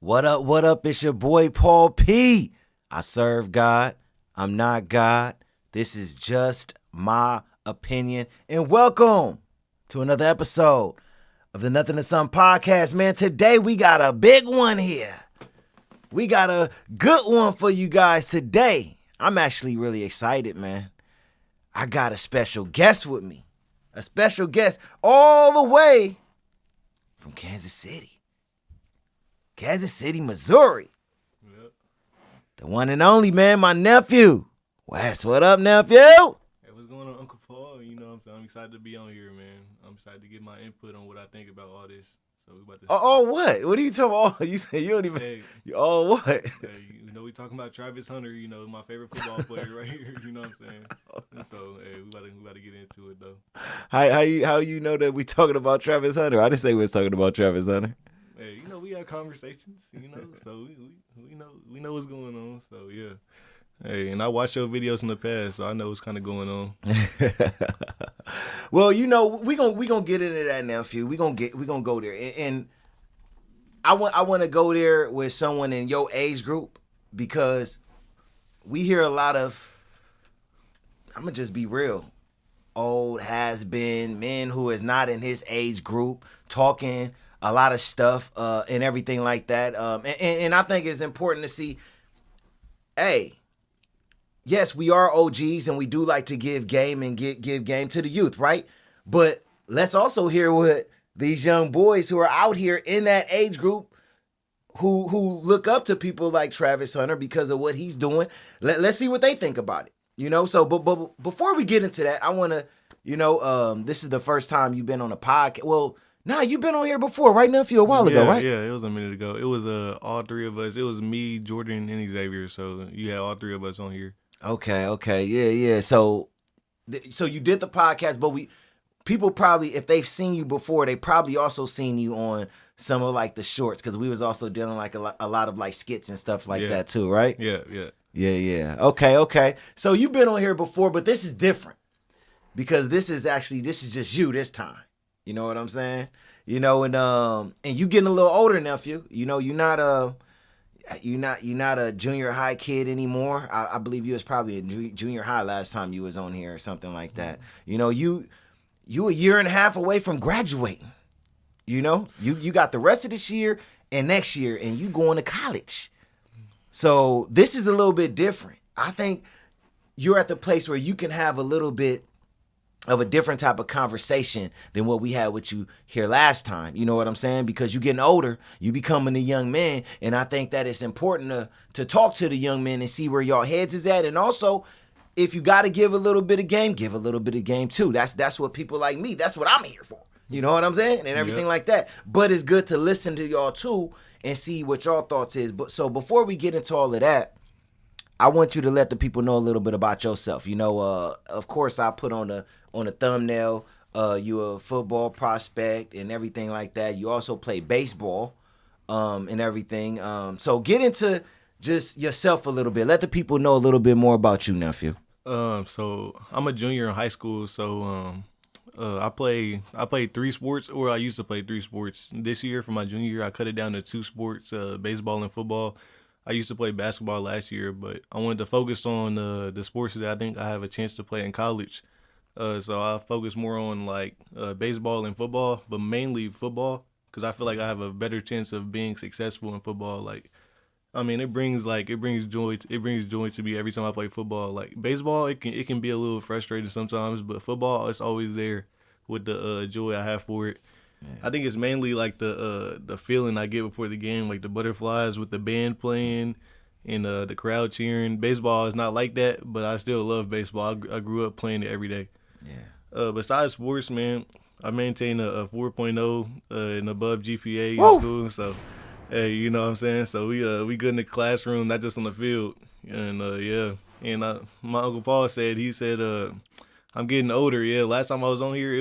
What up, what up? It's your boy Paul P. I serve God. I'm not God. This is just my opinion. And welcome to another episode of the Nothin and Somethin podcast. Man, today we got a big one here. We got a good one for you guys today. I'm actually really excited, man. I got a special guest with me. A special guest all the way from Kansas City. Kansas City, Missouri. Yep. The one and only, man, my nephew. Wes, what up, nephew? Hey, what's going on, Uncle Paul? You know what I'm saying? I'm excited to be on here, man. I'm excited to get my input on what I think about all this. So we about to. Oh, what? What are you talking about? You say you don't even. Hey, Oh, what? hey, you know we talking about Travis Hunter. You know my favorite football player right here. You know what I'm saying? And so hey, we about to get into it though. How you know that we talking about Travis Hunter? I didn't say we was talking about Travis Hunter. Hey, you know we have conversations. You know, so we know what's going on. So yeah. Hey, and I watched your videos in the past, so I know what's kind of going on. Well, you know, we gonna get into that, nephew. We gonna go there, and I want to go there with someone in your age group because we hear a lot of. I'm gonna just be real. Old has been men who is not in his age group talking a lot of stuff and everything like that. And I think it's important to see. Hey. Yes, we are OGs and we do like to give game and give game to the youth, right? But let's also hear what these young boys who are out here in that age group who look up to people like Travis Hunter because of what he's doing. Let's see what they think about it. You know, so but before we get into that, I want to, this is the first time you've been on a podcast. Well, you've been on here before, right, nephew, a while ago, right? Yeah, it was a minute ago. It was all three of us. It was me, Jordan, and Xavier. So you had all three of us on here. Okay, yeah. So you did the podcast, but people probably, if they've seen you before, they probably also seen you on some of like the shorts because we was also doing like a lot of like skits and stuff like that too, right? Yeah. Okay. So you've been on here before, but this is different because this is just you this time. You know what I'm saying? You know, and you getting a little older, nephew. You know, you're not a junior high kid anymore. I believe you was probably in junior high last time you was on here or something like that. You know, you a year and a half away from graduating. You know, you got the rest of this year and next year, and you going to college. So this is a little bit different. I think you're at the place where you can have a little bit of a different type of conversation than what we had with you here last time. You know what I'm saying? Because you're getting older, you becoming a young man, and I think that it's important to talk to the young men and see where y'all heads is at. And also, if you got to give a little bit of game, give a little bit of game too. That's what people like me, that's what I'm here for. You know what I'm saying? And everything like that. But it's good to listen to y'all too and see what y'all thoughts is. But so before we get into all of that, I want you to let the people know a little bit about yourself. You know, of course, I put on the thumbnail, you a football prospect and everything like that. You also play baseball and everything. So get into just yourself a little bit. Let the people know a little bit more about you, nephew. So I'm a junior in high school. So I played three sports, or I used to play three sports. This year for my junior year, I cut it down to two sports, baseball and football. I used to play basketball last year, but I wanted to focus on the sports that I think I have a chance to play in college. So I focus more on like baseball and football, but mainly football because I feel like I have a better chance of being successful in football. Like, I mean, it brings joy to me every time I play football. Like baseball, it can be a little frustrating sometimes, but football, it's always there with the joy I have for it. Yeah. I think it's mainly like the feeling I get before the game, like the butterflies with the band playing and the crowd cheering. Baseball is not like that, but I still love baseball. I grew up playing it every day. Yeah. Besides sports, man, I maintain a 4.0 and above GPA in school. So, hey, you know what I'm saying? So we good in the classroom, not just on the field. And And my Uncle Paul said, I'm getting older. Yeah, last time I was on here,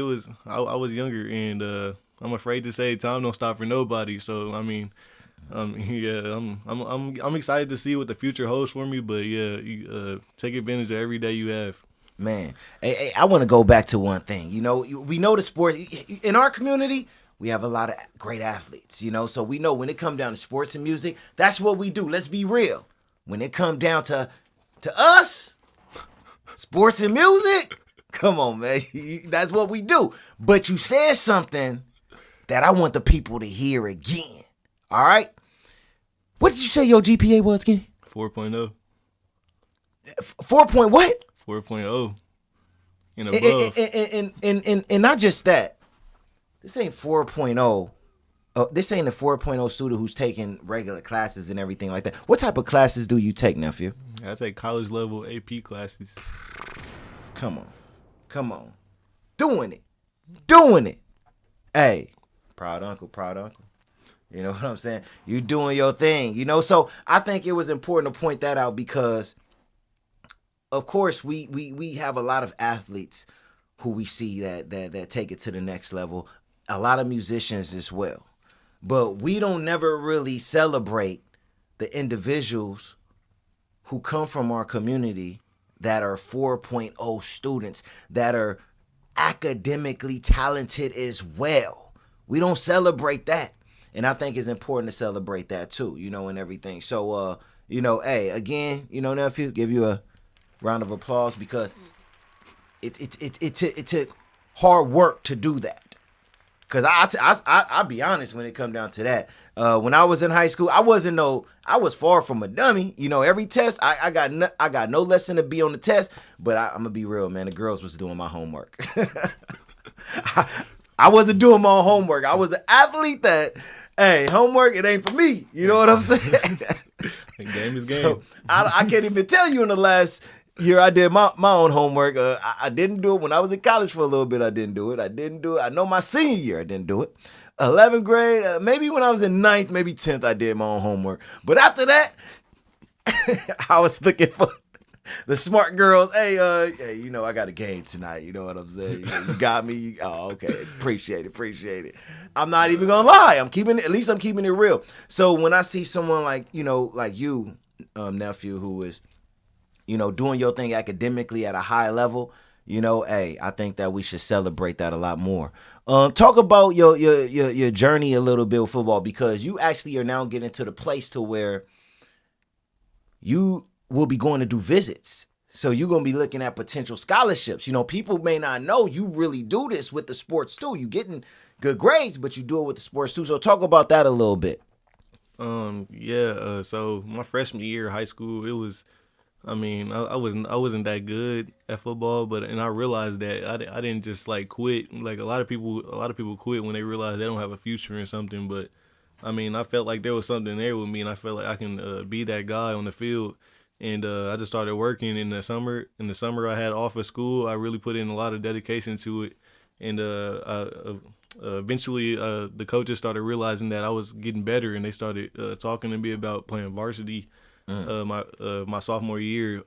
I was younger, and I'm afraid to say time don't stop for nobody. So I mean, I'm excited to see what the future holds for me. But you take advantage of every day you have. Man, I want to go back to one thing. You know, we know the sport in our community. We have a lot of great athletes, you know. So we know when it come down to sports and music, that's what we do. Let's be real. When it come down to us, sports and music, come on, man. That's what we do. But you said something that I want the people to hear again. All right? What did you say your GPA was again? 4.0. 4 point what? 4.0 and above. And not just that. This ain't 4.0. This ain't a 4.0 student who's taking regular classes and everything like that. What type of classes do you take, nephew? I take college level AP classes. Come on. Doing it. Hey, proud uncle. You know what I'm saying? You doing your thing, you know? So I think it was important to point that out because, of course, we have a lot of athletes who we see that take it to the next level. A lot of musicians as well. But we don't never really celebrate the individuals who come from our community that are 4.0 students, that are academically talented as well. We don't celebrate that. And I think it's important to celebrate that too, you know, and everything. So, you know, hey, again, you know, nephew, give you a round of applause because it took hard work to do that. Because I'll be honest when it come down to that. When I was in high school, I was far from a dummy. You know, every test, I got no lesson to be on the test. But I'm going to be real, man. The girls was doing my homework. I wasn't doing my own homework. I was an athlete that, hey, homework, it ain't for me. You know what I'm saying? Game is game. So, I can't even tell you in the last year I did my own homework. I didn't do it when I was in college for a little bit. I didn't do it. I know my senior year I didn't do it. 11th grade, maybe when I was in 9th, maybe 10th, I did my own homework. But after that, I was looking for the smart girls. Hey, you know, I got a game tonight. You know what I'm saying? You got me. Oh, okay. Appreciate it. I'm not even gonna lie. I'm keeping it real. So when I see someone like you, nephew, who is, you know, doing your thing academically at a high level, you know, hey, I think that we should celebrate that a lot more. Talk about your journey a little bit with football, because you actually are now getting to the place to where you will be going to do visits. So you're going to be looking at potential scholarships. You know, people may not know you really do this with the sports too. You getting good grades, but you do it with the sports too. So talk about that a little bit. So my freshman year of high school, it was, I wasn't that good at football, and I realized that I didn't just like quit. Like a lot of people quit when they realize they don't have a future in something. But I mean, I felt like there was something there with me, and I felt like I can be that guy on the field. And I just started working in the summer. In the summer I had off of school. I really put in a lot of dedication to it, and eventually the coaches started realizing that I was getting better, and they started talking to me about playing varsity. My sophomore year.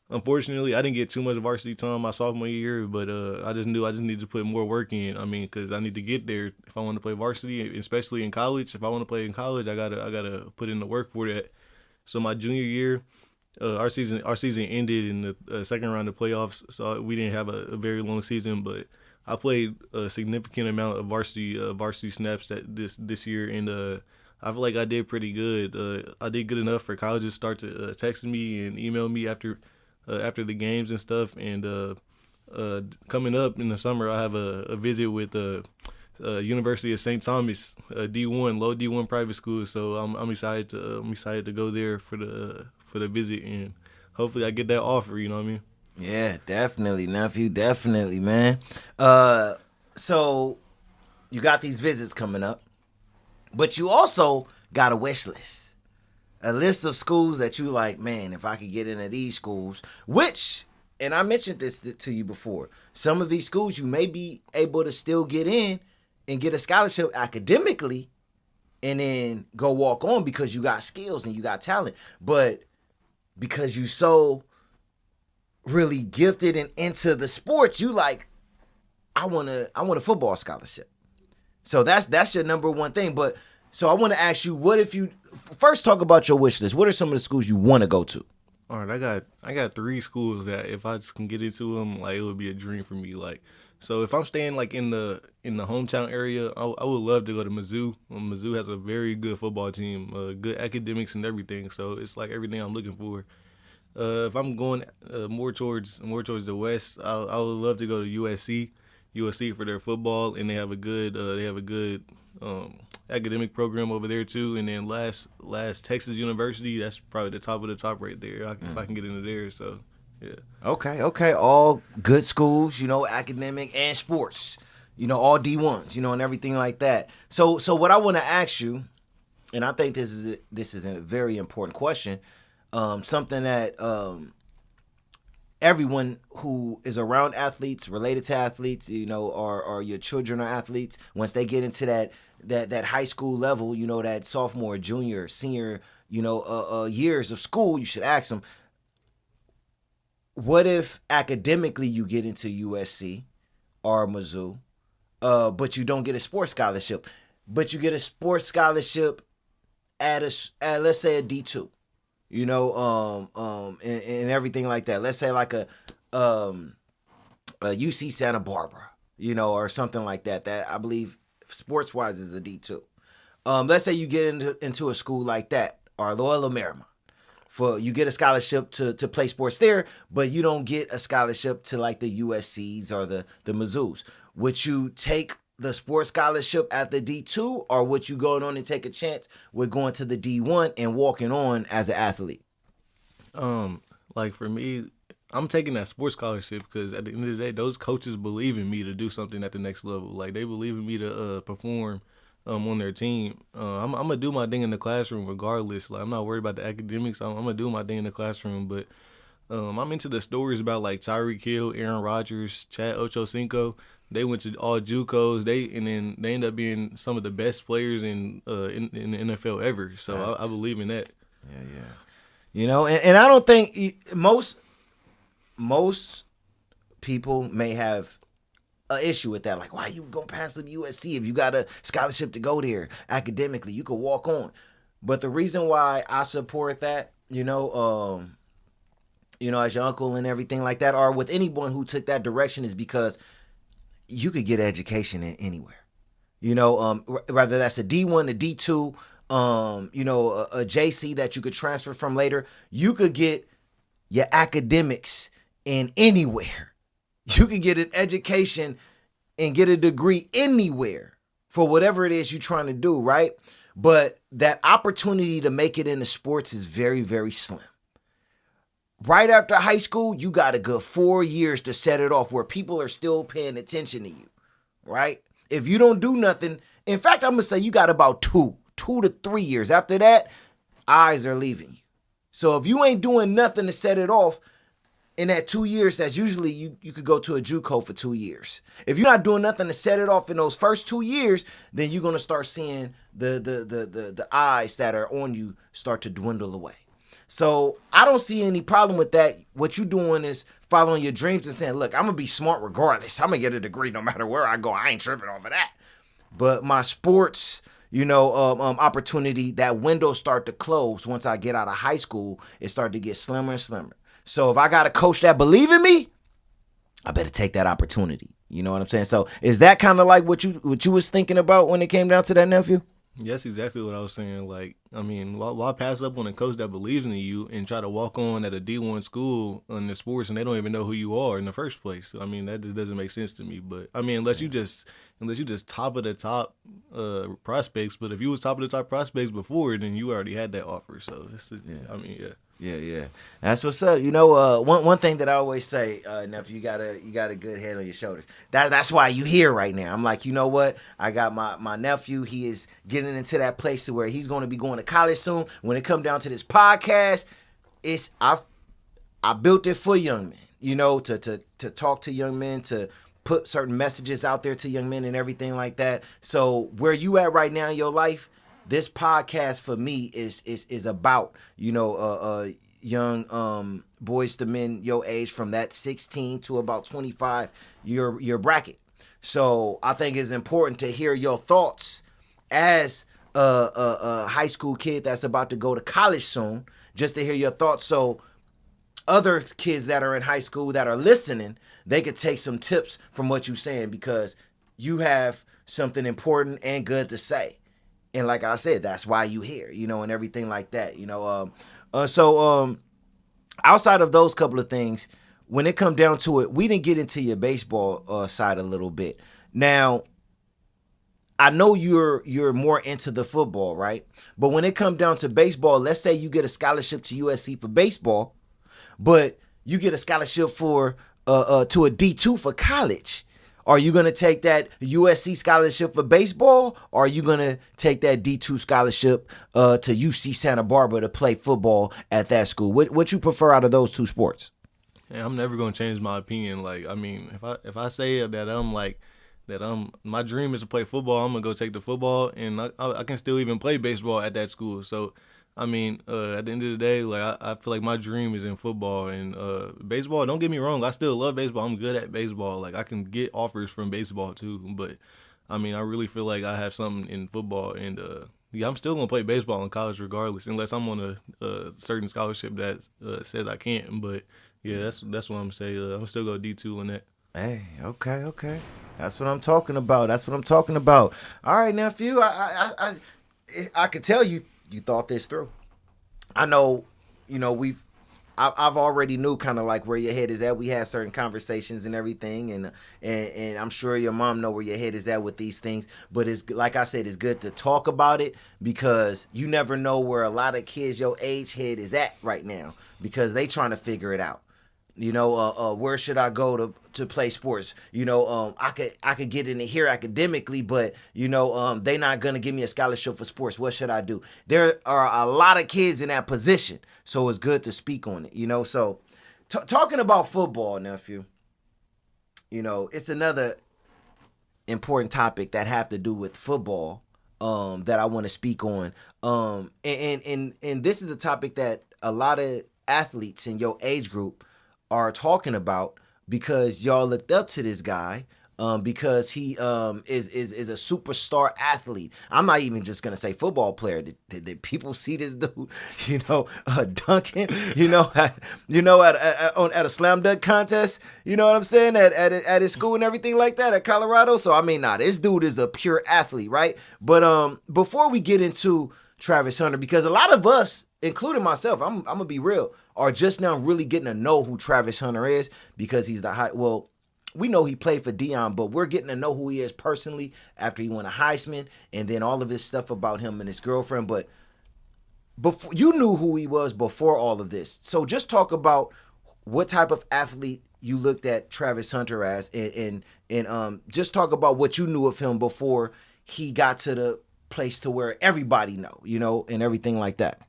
Unfortunately, I didn't get too much varsity time my sophomore year, but I just knew I just needed to put more work in. I mean, because I need to get there if I want to play varsity, especially in college. If I want to play in college, I gotta put in the work for that. So my junior year, our season ended in the second round of playoffs, so we didn't have a very long season. But I played a significant amount of varsity snaps this year, and I feel like I did pretty good. I did good enough for colleges to start to text me and email me after the games and stuff. And coming up in the summer, I have a visit with University of St. Thomas, D1, low D1 private school. So I'm excited to go there for the visit, and hopefully I get that offer. You know what I mean? Yeah, definitely, nephew. Definitely, man. So you got these visits coming up. But you also got a wish list, a list of schools that you like, man, if I could get into these schools, which, and I mentioned this to you before, some of these schools you may be able to still get in and get a scholarship academically and then go walk on because you got skills and you got talent. But because you so really gifted and into the sports, you like, I want a football scholarship. So that's your number one thing. But so I want to ask you, what if you first talk about your wish list? What are some of the schools you want to go to? All right, I got 3 schools that if I just can get into them, like it would be a dream for me. Like, So if I'm staying like in the hometown area, I would love to go to Mizzou. Mizzou has a very good football team, good academics and everything. So it's like everything I'm looking for. If I'm going more towards the west, I would love to go to USC. USC for their football, and they have a good academic program over there too. And then last Texas University, that's probably the top of the top right there. If I can get into there, so yeah. Okay. All good schools, academic and sports, all D1s, and everything like that. So what I want to ask you, and I think this is a very important question, something that everyone who is around athletes, related to athletes, or your children are athletes, once they get into that high school level, that sophomore, junior, senior, years of school, you should ask them, what if academically you get into USC or Mizzou, but you don't get a sports scholarship, but you get a sports scholarship at let's say a D2, and everything like that. Let's say like a UC Santa Barbara, or something like that. That I believe sports wise is a D2. Let's say you get into a school like that, or Loyola Marymount. You get a scholarship to play sports there, but you don't get a scholarship to like the USCs or the Mizzous. Would you take the sports scholarship at the D2, or would you go on and take a chance with going to the D1 and walking on as an athlete? Like for me, I'm taking that sports scholarship because at the end of the day, those coaches believe in me to do something at the next level. Like they believe in me to perform on their team. I'm gonna do my thing in the classroom regardless. Like I'm not worried about the academics. I'm gonna do my thing in the classroom. But I'm into the stories about like Tyreek Hill, Aaron Rodgers, Chad Ochocinco. They went to all JUCOs. They end up being some of the best players in the NFL ever. So I believe in that. Yeah. And I don't think most people may have an issue with that. Like, why you gonna pass up USC if you got a scholarship to go there academically? You could walk on. But the reason why I support that, as your uncle and everything like that, or with anyone who took that direction, is because you could get education in anywhere. Whether that's a D1, a D2, a JC that you could transfer from later. You could get your academics in anywhere. You can get an education and get a degree anywhere for whatever it is you're trying to do, right? But that opportunity to make it into sports is very, very slim. Right after high school, you got a good 4 years to set it off where people are still paying attention to you, right? If you don't do nothing, in fact, I'm going to say you got about 2 to 3 years. After that, eyes are leaving you. So if you ain't doing nothing to set it off, in that 2 years, that's usually you could go to a JUCO for 2 years. If you're not doing nothing to set it off in those first 2 years, then you're gonna start seeing the eyes that are on you start to dwindle away. So I don't see any problem with that. What you're doing is following your dreams and saying, look, I'm gonna be smart regardless. I'm gonna get a degree no matter where I go. I ain't tripping off of that. But my sports, opportunity, that window start to close once I get out of high school. It started to get slimmer and slimmer. So if I got a coach that believe in me, I better take that opportunity. You know what I'm saying? So is that kind of like what you was thinking about when it came down to that, nephew? Yeah, that's exactly what I was saying. Like, I mean, why pass up on a coach that believes in you and try to walk on at a D1 school in the sports and they don't even know who you are in the first place? I mean, that just doesn't make sense to me. But I mean, unless you just top of the top prospects. But if you was top of the top prospects before, then you already had that offer. So I mean, yeah. Yeah. That's what's up. One thing that I always say, nephew, you got a good head on your shoulders. That's why you here right now. I'm like, you know what? I got my nephew. He is getting into that place to where he's going to be going to college soon. When it come down to this podcast, I built it for young men. To talk to young men, to put certain messages out there to young men and everything like that. So where you at right now in your life, this podcast for me is about, young boys to men your age from that 16 to about 25 your bracket. So I think it's important to hear your thoughts as a high school kid that's about to go to college soon, just to hear your thoughts. So other kids that are in high school that are listening, they could take some tips from what you're saying because you have something important and good to say. And like I said, that's why you here, and everything like that, So outside of those couple of things, when it come down to it, we didn't get into your baseball side a little bit. Now, I know you're more into the football, right? But when it come down to baseball, let's say you get a scholarship to USC for baseball, but you get a scholarship for to a D2 for college. Are you going to take that USC scholarship for baseball, or are you going to take that D2 scholarship to UC Santa Barbara to play football at that school? What you prefer out of those two sports? Yeah, I'm never gonna change my opinion. Like, I mean, if I say that my dream is to play football, I'm gonna go take the football, and I can still even play baseball at that school. So, I mean, at the end of the day, like I feel like my dream is in football and baseball. Don't get me wrong, I still love baseball. I'm good at baseball. Like I can get offers from baseball too, but I mean, I really feel like I have something in football, and yeah, I'm still gonna play baseball in college regardless, unless I'm on a certain scholarship that says I can't. But yeah, that's what I'm saying. I'm still go D2 on that. Hey, okay. That's what I'm talking about. All right, nephew. I could tell you thought this through. I know, I've already knew kind of like where your head is at. We had certain conversations and everything, and I'm sure your mom know where your head is at with these things. But it's like I said, it's good to talk about it because you never know where a lot of kids your age head is at right now because they trying to figure it out. Where should I go to play sports? I could get in here academically, but they not gonna give me a scholarship for sports. What should I do? There are a lot of kids in that position, so it's good to speak on it. So talking about football, nephew, it's another important topic that have to do with football that I want to speak on. And this is a topic that a lot of athletes in your age group are talking about because y'all looked up to this guy because he is a superstar athlete. I'm not even just gonna say football player. Did people see this dude? Dunking. At a slam dunk contest. You know what I'm saying? At his school and everything like that at Colorado. So I mean, this dude is a pure athlete, right? But before we get into Travis Hunter, because a lot of us, including myself, I'm gonna be real, are just now really getting to know who Travis Hunter is because he's we know he played for Deion, but we're getting to know who he is personally after he won a Heisman and then all of this stuff about him and his girlfriend. But before you knew who he was before all of this. So just talk about what type of athlete you looked at Travis Hunter as and just talk about what you knew of him before he got to the place to where everybody know, and everything like that.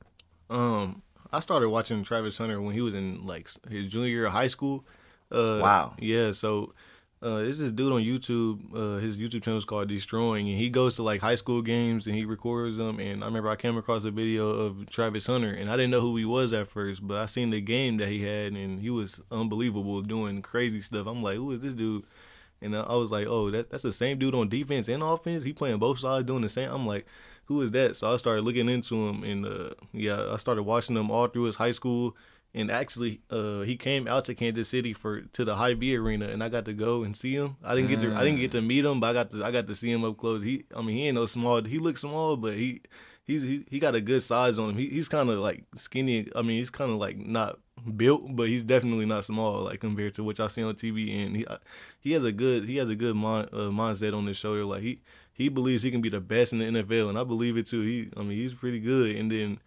I started watching Travis Hunter when he was in like his junior year of high school. Wow. Yeah, so there's this dude on YouTube. His YouTube channel is called Destroying, and he goes to like high school games and he records them. And I remember I came across a video of Travis Hunter, and I didn't know who he was at first, but I seen the game that he had, and he was unbelievable, doing crazy stuff. I'm like, who is this dude? And I was like, oh, that's the same dude on defense and offense. He playing both sides, doing the same. I'm like, who is that? So I started looking into him, and I started watching him all through his high school. And actually, he came out to Kansas City to the Hy-Vee Arena, and I got to go and see him. I didn't get to meet him, but I got to see him up close. He ain't no small. He looks small, but he got a good size on him. He's kind of like skinny. I mean, he's kind of like not built, but he's definitely not small like compared to what y'all see on TV. And he has a good mindset on his shoulder. Like he believes he can be the best in the NFL, and I believe it too. He's pretty good. And then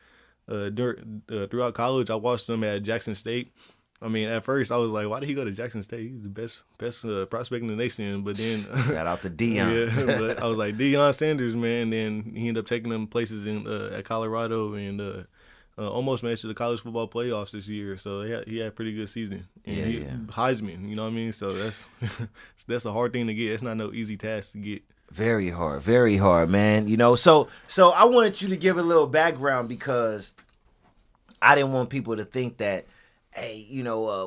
throughout college, I watched him at Jackson State. I mean, at first I was like, why did he go to Jackson State? He's the best prospect in the nation. But then shout out to Deion. Yeah, but I was like, Deion Sanders, man. And then he ended up taking them places at Colorado and almost made it to the college football playoffs this year. So he had a pretty good season. And Heisman, you know what I mean? So that's a hard thing to get. It's not no easy task to get. Very hard, man. So I wanted you to give a little background because I didn't want people to think that, hey,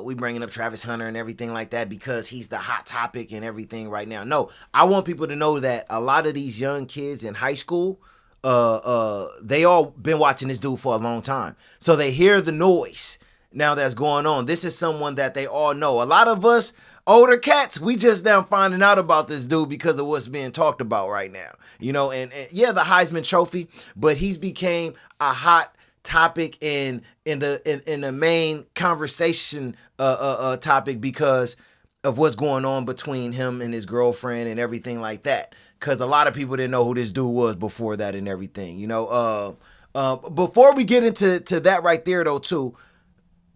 we bringing up Travis Hunter and everything like that because he's the hot topic and everything right now. No, I want people to know that a lot of these young kids in high school, they all been watching this dude for a long time. So they hear the noise now that's going on. This is someone that they all know. A lot of us Older cats, we just now finding out about this dude because of what's being talked about right now. And yeah, the Heisman Trophy, but he's became a hot topic in the main conversation topic because of what's going on between him and his girlfriend and everything like that. Because a lot of people didn't know who this dude was before that and everything. Before we get into that right there though too,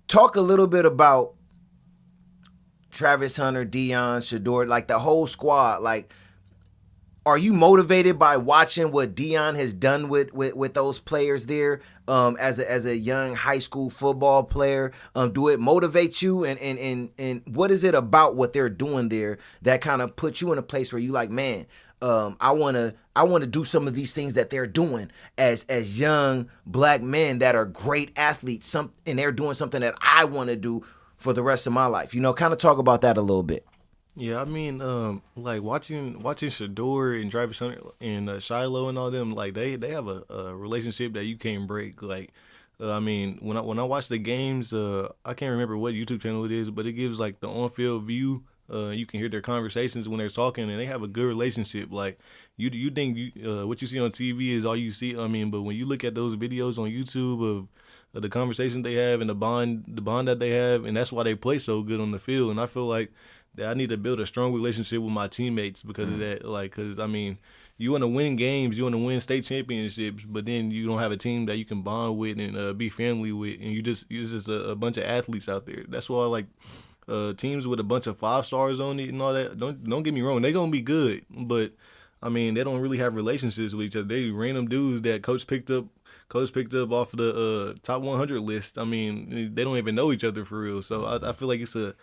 talk a little bit about Travis Hunter, Deion, Shador, like the whole squad. Like, are you motivated by watching what Deion has done with those players there as a young high school football player? Do it motivate you? And what is it about what they're doing there that kind of puts you in a place where you like, man, I want to do some of these things that they're doing as young black men that are great athletes, and they're doing something that I want to do for the rest of my life. Kind of talk about that a little bit. Yeah, I mean, like watching Shador and Travis Hunter and Shiloh and all them, like they have a relationship that you can't break. Like, I mean, when I watch the games, I can't remember what YouTube channel it is, but it gives like the on-field view. You can hear their conversations when they're talking, and they have a good relationship. Like, you think what you see on TV is all you see. I mean, but when you look at those videos on YouTube of the conversations they have and the bond that they have, and that's why they play so good on the field. And I feel like that I need to build a strong relationship with my teammates because of that. Like, because I mean, you want to win games, you want to win state championships, but then you don't have a team that you can bond with and be family with, and you're just a bunch of athletes out there. That's why I like teams with a bunch of 5 stars on it and all that. Don't get me wrong, they're gonna be good, but I mean, they don't really have relationships with each other. They random dudes that coach picked up off of the top 100 list. I mean, they don't even know each other for real. So I feel like it's a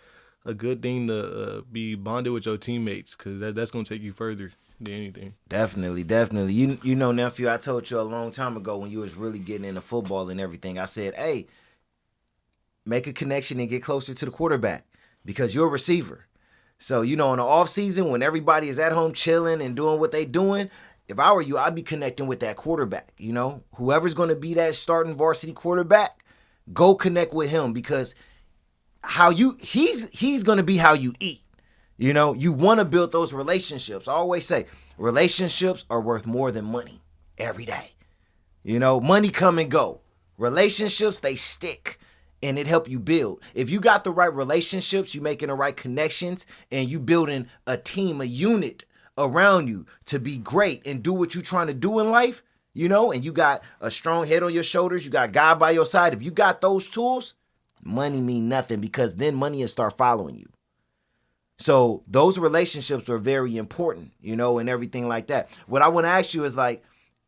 good thing to be bonded with your teammates because that's going to take you further than anything. Definitely. Nephew, I told you a long time ago when you was really getting into football and everything, I said, hey, make a connection and get closer to the quarterback because you're a receiver. So, in the off season when everybody is at home chilling and doing what they doing, if I were you, I'd be connecting with that quarterback. Whoever's going to be that starting varsity quarterback, go connect with him because he's going to be how you eat. You want to build those relationships. I always say relationships are worth more than money every day. Money come and go. Relationships, they stick and it help you build. If you got the right relationships, you making the right connections and you building a team, a unit around you to be great and do what you're trying to do in life, and you got a strong head on your shoulders, you got God by your side. If you got those tools, money mean nothing because then money will start following you. So those relationships are very important, and everything like that. What I want to ask you is like,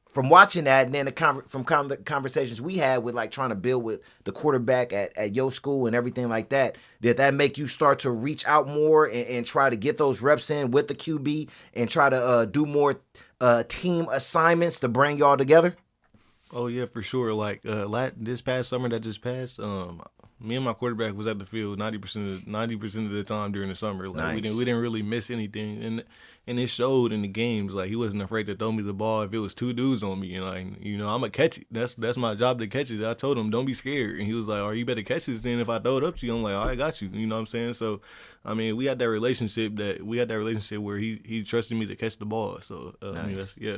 from watching that and then the conversations we had with like trying to build with the quarterback at your school and everything like that, did that make you start to reach out more and try to get those reps in with the QB and try to do more team assignments to bring y'all together? Oh yeah, for sure. Like this past summer that just passed, me and my quarterback was at the field 90% of the time during the summer. Like Nice. we didn't really miss anything, and it showed in the games. Like he wasn't afraid to throw me the ball if it was 2 dudes on me, and like I'm gonna catch it. That's my job to catch it. I told him don't be scared, and he was like, "Oh, you better catch this." Then if I throw it up to you, I'm like, "Oh, I got you." You know what I'm saying? So, I mean, we had that relationship where he trusted me to catch the ball. So Nice. I mean, yeah.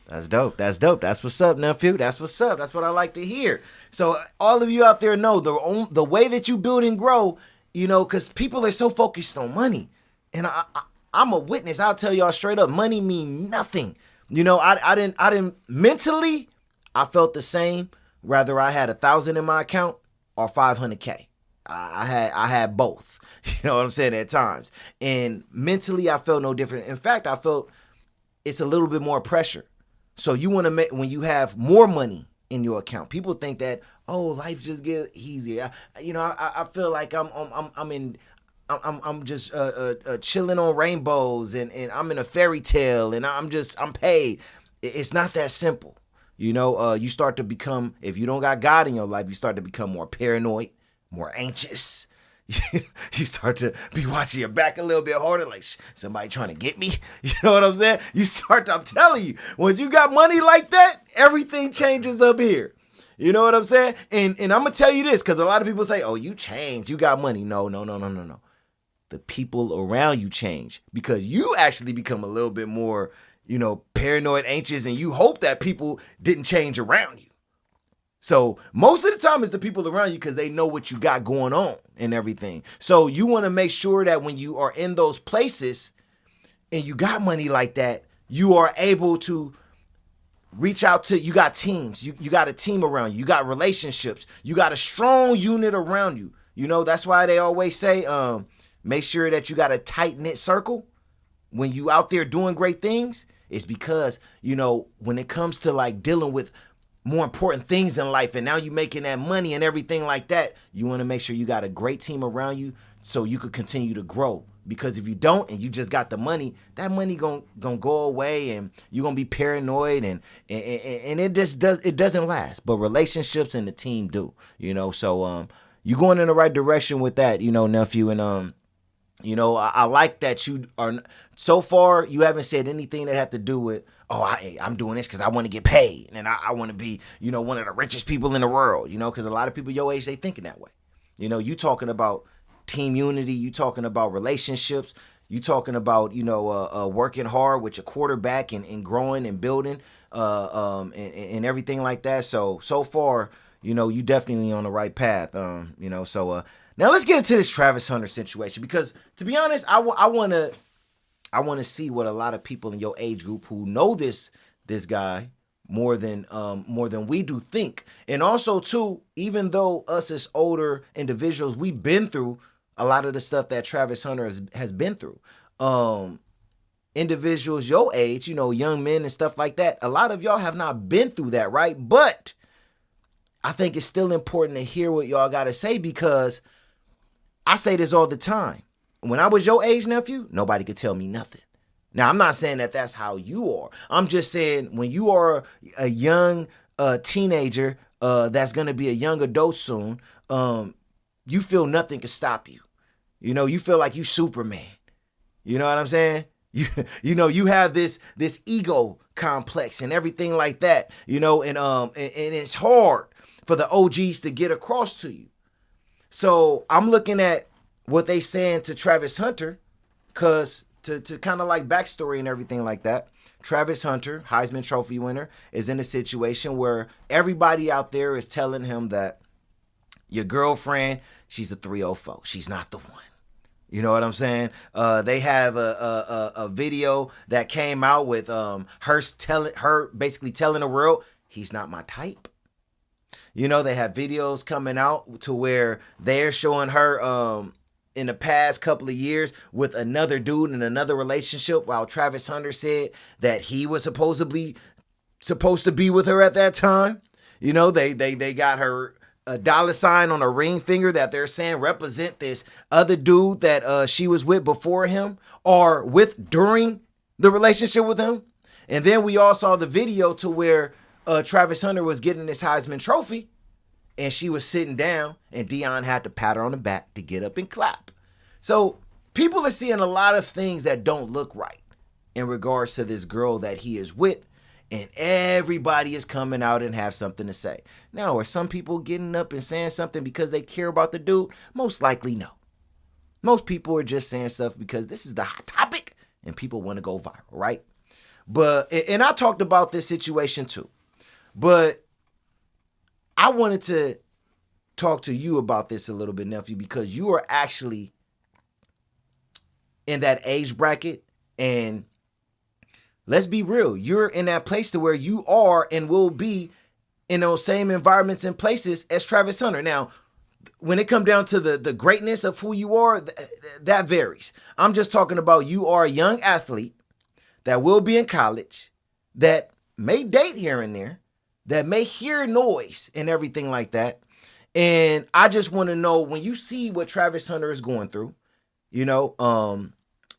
That's dope. That's what's up, nephew. That's what's up. That's what I like to hear. So all of you out there know the way that you build and grow, because people are so focused on money. And I'm a witness. I'll tell y'all straight up, money mean nothing. I didn't mentally, I felt the same. Whether I had 1,000 in my account or 500K. I had both. You know what I'm saying? At times. And mentally, I felt no different. In fact, I felt it's a little bit more pressure. So you want to make, when you have more money in your account, people think that, oh, life just get easier. I feel like I'm just chilling on rainbows and I'm in a fairy tale and I'm paid. It's not that simple. You start to become, if you don't got God in your life, you start to become more paranoid, more anxious. You start to be watching your back a little bit harder, like somebody trying to get me. You know what I'm saying? I'm telling you, when you got money like that, everything changes up here. You know what I'm saying? And I'm gonna tell you this, because a lot of people say, oh, you changed, you got money. No. the people around you change, because you actually become a little bit more, paranoid, anxious, and you hope that people didn't change around you. So most of the time it's the people around you because they know what you got going on and everything. So you want to make sure that when you are in those places and you got money like that, you are able to reach out to, you got teams, you got a team around you, you got relationships, you got a strong unit around you. That's why they always say, make sure that you got a tight-knit circle when you out there doing great things. It's because, when it comes to like dealing with more important things in life, and now you making that money and everything like that, you want to make sure you got a great team around you so you could continue to grow. Because if you don't and you just got the money, that money gonna go away, and you're gonna be paranoid, and it doesn't last. But relationships and the team do, So you're going in the right direction with that, nephew. And I like that you are, so far you haven't said anything that have to do with, I'm doing this because I want to get paid, and I want to be, one of the richest people in the world, because a lot of people your age, they thinking that way. You talking about team unity, you talking about relationships, you talking about, working hard with your quarterback and growing and building, and everything like that. So far, you definitely on the right path, so now let's get into this Travis Hunter situation, because to be honest, I want to see what a lot of people in your age group who know this guy more than we do think. And also too, even though us as older individuals, we've been through a lot of the stuff that Travis Hunter has been through. Individuals your age, young men and stuff like that, a lot of y'all have not been through that, right? But I think it's still important to hear what y'all got to say, because I say this all the time. When I was your age, nephew, nobody could tell me nothing. Now, I'm not saying that that's how you are. I'm just saying when you are a young teenager that's going to be a young adult soon, you feel nothing can stop you. You feel like you Superman. You know what I'm saying? You have this ego complex and everything like that, and it's hard for the OGs to get across to you. So I'm looking at what they saying to Travis Hunter, because to kind of like backstory and everything like that, Travis Hunter, Heisman Trophy winner, is in a situation where everybody out there is telling him that your girlfriend, she's a 304. She's not the one. You know what I'm saying? They have a video that came out with her basically telling the world, he's not my type. They have videos coming out to where they're showing her in the past couple of years with another dude in another relationship, while Travis Hunter said that he was supposed to be with her at that time. They got her a dollar sign on a ring finger that they're saying represent this other dude that she was with before him, or with during the relationship with him. And then we all saw the video to where Travis Hunter was getting this Heisman Trophy, and she was sitting down, and Deion had to pat her on the back to get up and clap. So people are seeing a lot of things that don't look right in regards to this girl that he is with, and everybody is coming out and have something to say. Now, are some people getting up and saying something because they care about the dude? Most likely no. Most people are just saying stuff because this is the hot topic and people want to go viral, right? But, and I talked about this situation too, but I wanted to talk to you about this a little bit, nephew, because you are actually in that age bracket, and let's be real, you're in that place to where you are and will be in those same environments and places as Travis Hunter. Now, when it comes down to the greatness of who you are, that varies. I'm just talking about you are a young athlete that will be in college, that may date here and there, that may hear noise and everything like that. And I just want to know, when you see what Travis Hunter is going through,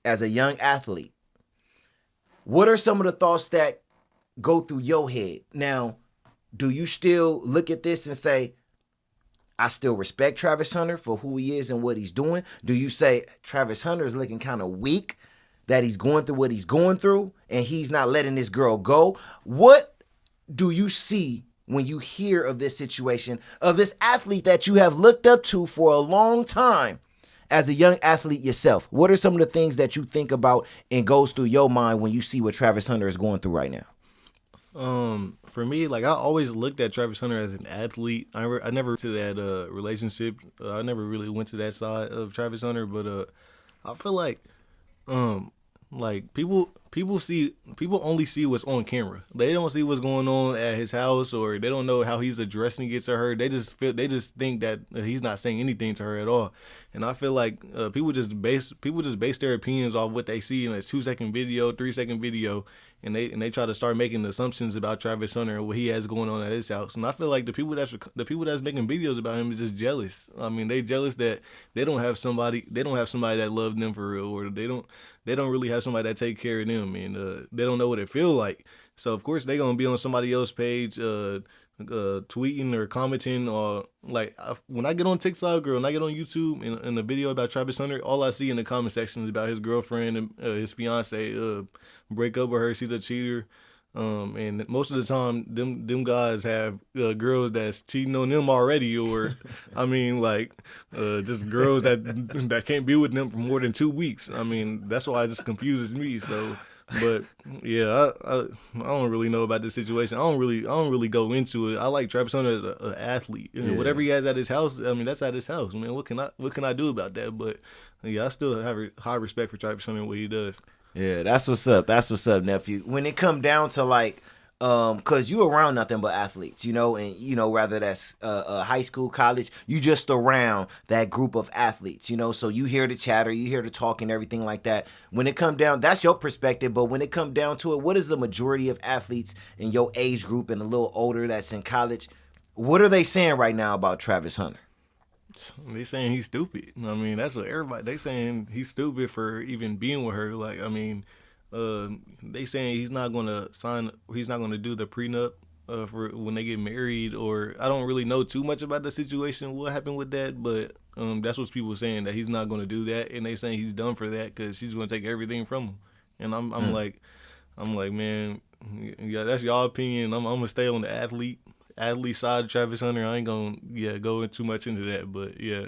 as a young athlete, what are some of the thoughts that go through your head? Now, do you still look at this and say, I still respect Travis Hunter for who he is and what he's doing? Do you say Travis Hunter is looking kind of weak, that he's going through what he's going through and he's not letting this girl go? What do you see when you hear of this situation, of this athlete that you have looked up to for a long time, as a young athlete yourself, what are some of the things that you think about and goes through your mind when you see what Travis Hunter is going through right now? For me, like I always looked at Travis Hunter as an athlete. I never to that relationship. I never really went to that side of Travis Hunter, but I feel like people only see what's on camera. They don't see what's going on at his house, or they don't know how he's addressing it to her. They just think that he's not saying anything to her at all. And I feel like people just base their opinions off what they see in a 2-second video, 3-second video, and they try to start making assumptions about Travis Hunter and what he has going on at his house. And I feel like the people that's making videos about him is just jealous. I mean, they jealous that they don't have somebody that loves them for real, or they don't really have somebody that take care of them, and they don't know what it feel like. So of course they gonna be on somebody else's page, tweeting or commenting, or when I get on TikTok or when I get on YouTube in a video about Travis Hunter, all I see in the comment section is about his girlfriend and his fiance break up with her. She's a cheater. And most of the time, them guys have girls that's cheating on them already, or I mean, just girls that can't be with them for more than 2 weeks. I mean, that's why it just confuses me. So, but yeah, I don't really know about this situation. I don't really go into it. I like Travis Hunter as an athlete. Yeah. Whatever he has at his house, I mean, that's at his house. I mean, what can I do about that? But yeah, I still have a high respect for Travis Hunter and what he does. Yeah, that's what's up. That's what's up, nephew. When it come down to cause you around nothing but athletes, and whether that's high school, college, you just around that group of athletes, so you hear the chatter, you hear the talk and everything like that. When it come down, that's your perspective, but when it come down to it, what is the majority of athletes in your age group and a little older that's in college, what are they saying right now about Travis Hunter? They saying he's stupid. I mean, that's what everybody. They saying he's stupid for even being with her. Like, I mean, they saying he's not gonna do the prenup for when they get married. Or I don't really know too much about the situation, what happened with that, but that's what people saying, that he's not gonna do that, and they saying he's done for that because she's gonna take everything from him. And I'm like, man, yeah, that's y'all opinion. I'm gonna stay on the athlete side of Travis Hunter. I ain't gonna go too much into that, but yeah.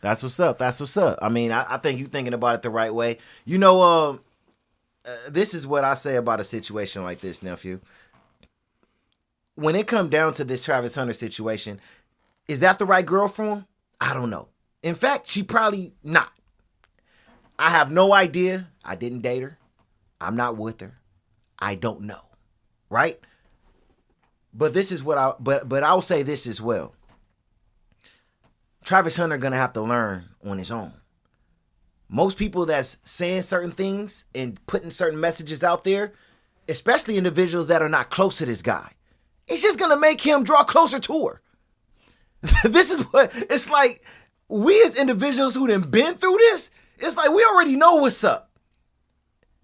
That's what's up. I mean, I think you thinking about it the right way. This is what I say about a situation like this, nephew. When it come down to this Travis Hunter situation, is that the right girl for him? I don't know. In fact, she probably not. I have no idea. I didn't date her. I'm not with her. I don't know. Right? But this is what I'll say this as well. Travis Hunter gonna have to learn on his own. Most people that's saying certain things and putting certain messages out there, especially individuals that are not close to this guy, it's just gonna make him draw closer to her. This is what it's like. We as individuals who done been through this, it's like we already know what's up.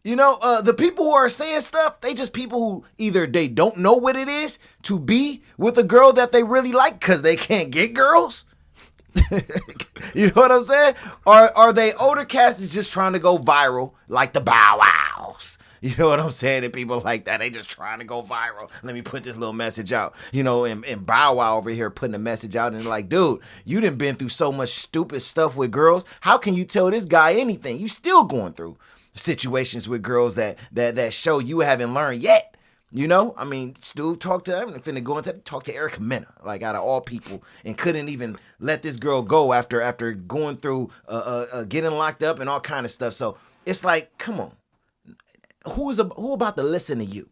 The people who are saying stuff, they just people who either they don't know what it is to be with a girl that they really like because they can't get girls. You know what I'm saying? Or are they older cats is just trying to go viral like the Bow Wows? You know what I'm saying? And people like that, they just trying to go viral. Let me put this little message out. And Bow Wow over here putting a message out, and they're like, dude, you done been through so much stupid stuff with girls. How can you tell this guy anything? You still going through situations with girls that show you haven't learned yet. I mean, Stu talked to, I'm finna go into talk to Erica Mena, like out of all people, and couldn't even let this girl go after going through getting locked up and all kind of stuff. So it's like, come on, who about to listen to you?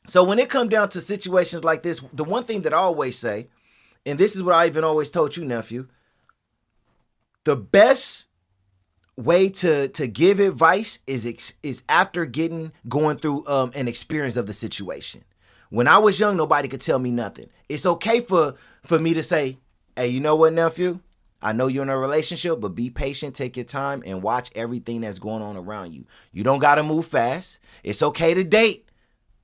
So when it comes down to situations like this, the one thing that I always say, and this is what I even always told you, nephew, the best way to give advice is after going through an experience of the situation. When I was young, nobody could tell me nothing. It's okay for me to say, hey, you know what, nephew? I know you're in a relationship, but be patient, take your time, and watch everything that's going on around you. You don't got to move fast. It's okay to date,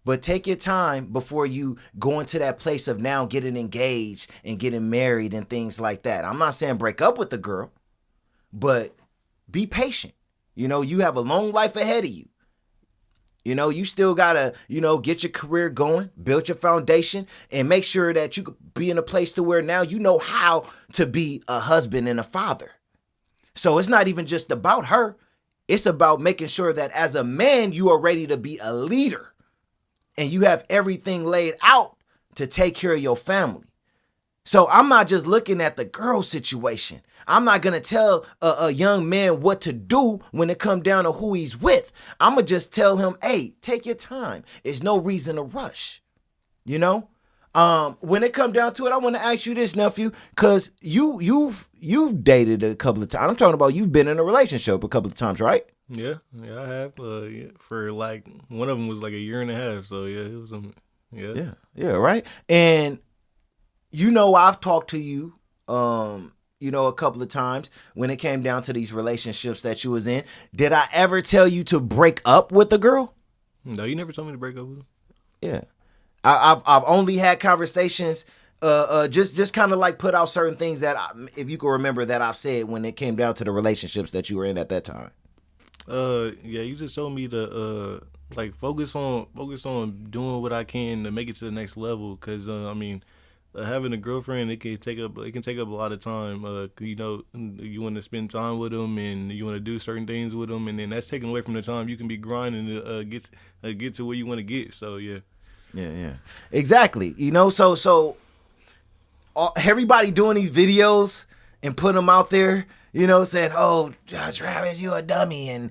but take your time before you go into that place of now getting engaged and getting married and things like that. I'm not saying break up with the girl, but be patient. You have a long life ahead of you. You still gotta, get your career going, build your foundation, and make sure that you could be in a place to where now you know how to be a husband and a father. So it's not even just about her. It's about making sure that as a man, you are ready to be a leader and you have everything laid out to take care of your family. So I'm not just looking at the girl situation. I'm not going to tell a young man what to do when it comes down to who he's with. I'm going to just tell him, hey, take your time. There's no reason to rush. You know? When it comes down to it, I want to ask you this, nephew, because you've dated a couple of times. I'm talking about you've been in a relationship a couple of times, right? Yeah, I have. Yeah, for like one of them was like a year and a half. So yeah, it was yeah, right. And I've talked to you, a couple of times when it came down to these relationships that you was in. Did I ever tell you to break up with a girl? No, you never told me to break up with her. Yeah. I've only had conversations, just kind of like put out certain things that if you can remember that I've said when it came down to the relationships that you were in at that time. Yeah, you just told me to like focus on doing what I can to make it to the next level. Cause having a girlfriend, it can take up a lot of time. You want to spend time with them and you want to do certain things with them, and then that's taken away from the time you can be grinding to get to where you want to get. So yeah. Yeah, exactly. So everybody doing these videos and putting them out there, saying, "Oh, Travis, you a dummy," and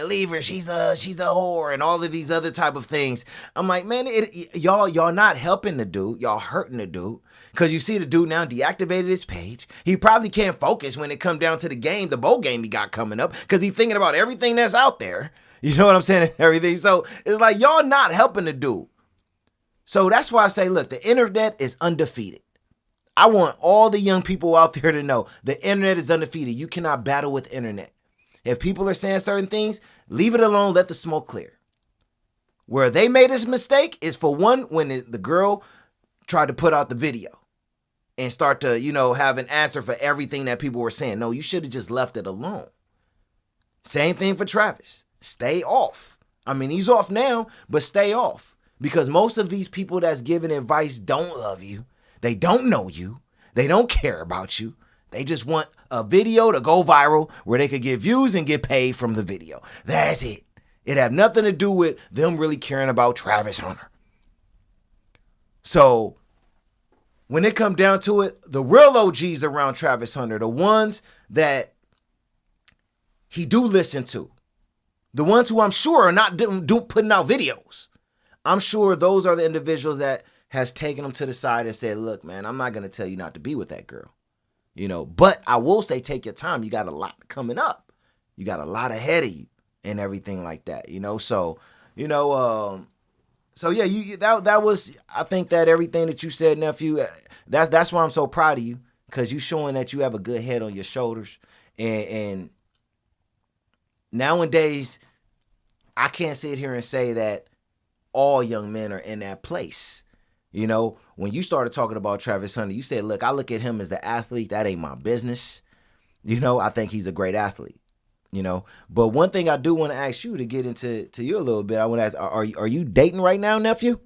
leave her, she's a whore, and all of these other type of things. I'm like, man, y'all not helping the dude, y'all hurting the dude. Cause you see the dude now deactivated his page. He probably can't focus when it come down to the bowl game he got coming up, cause he's thinking about everything that's out there. You know what I'm saying? Everything. So it's like y'all not helping the dude. So that's why I say, look, the internet is undefeated. I want all the young people out there to know the internet is undefeated. You cannot battle with internet. If people are saying certain things, leave it alone. Let the smoke clear. Where they made this mistake is for one, when the girl tried to put out the video and start to, have an answer for everything that people were saying. No, you should have just left it alone. Same thing for Travis. Stay off. I mean, he's off now, but stay off. Because most of these people that's giving advice don't love you. They don't know you. They don't care about you. They just want a video to go viral where they could get views and get paid from the video. That's it. It have nothing to do with them really caring about Travis Hunter. So when it come down to it, the real OGs around Travis Hunter, the ones that he do listen to, the ones who I'm sure are not putting out videos, I'm sure those are the individuals that has taken him to the side and said, look, man, I'm not going to tell you not to be with that girl. But I will say, take your time. You got a lot coming up. You got a lot ahead of you and everything like that, So, so yeah, that was, I think that everything that you said, nephew, that's why I'm so proud of you, because you showing that you have a good head on your shoulders. And nowadays, I can't sit here and say that all young men are in that place. When you started talking about Travis Hunter, you said, look, I look at him as the athlete. That ain't my business. I think he's a great athlete. But one thing I do want to ask you to get into you a little bit, I want to ask, are you dating right now, nephew?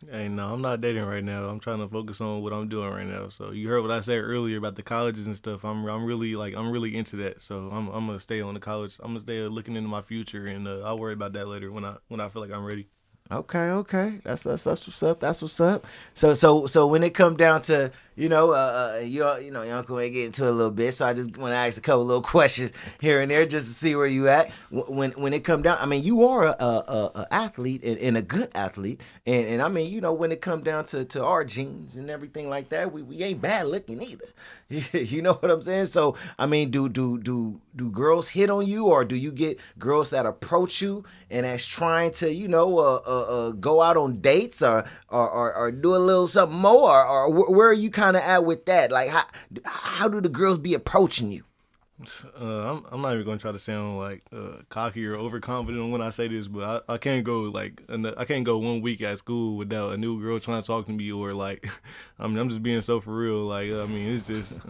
Hey, no, I'm not dating right now. I'm trying to focus on what I'm doing right now. So you heard what I said earlier about the colleges and stuff. I'm really into that. So I'm gonna stay on the college. I'm gonna stay looking into my future, and I'll worry about that later when I feel like I'm ready. Okay. That's what's up. That's what's up. So when it come down to, your uncle ain't get into it a little bit. So I just want to ask a couple little questions here and there just to see where you at. When it come down, I mean, you are a athlete and a good athlete. And I mean, when it come down to our genes and everything like that, we ain't bad looking either. You know what I'm saying? So, I mean, do girls hit on you, or do you get girls that approach you and that's trying to, go out on dates or do a little something more, or where are you kind of at with that? Like, how do the girls be approaching you? I'm not even gonna try to sound like cocky or overconfident when I say this, but I can't go I can't go 1 week at school without a new girl trying to talk to me, or like I'm just being so for real. Like it's just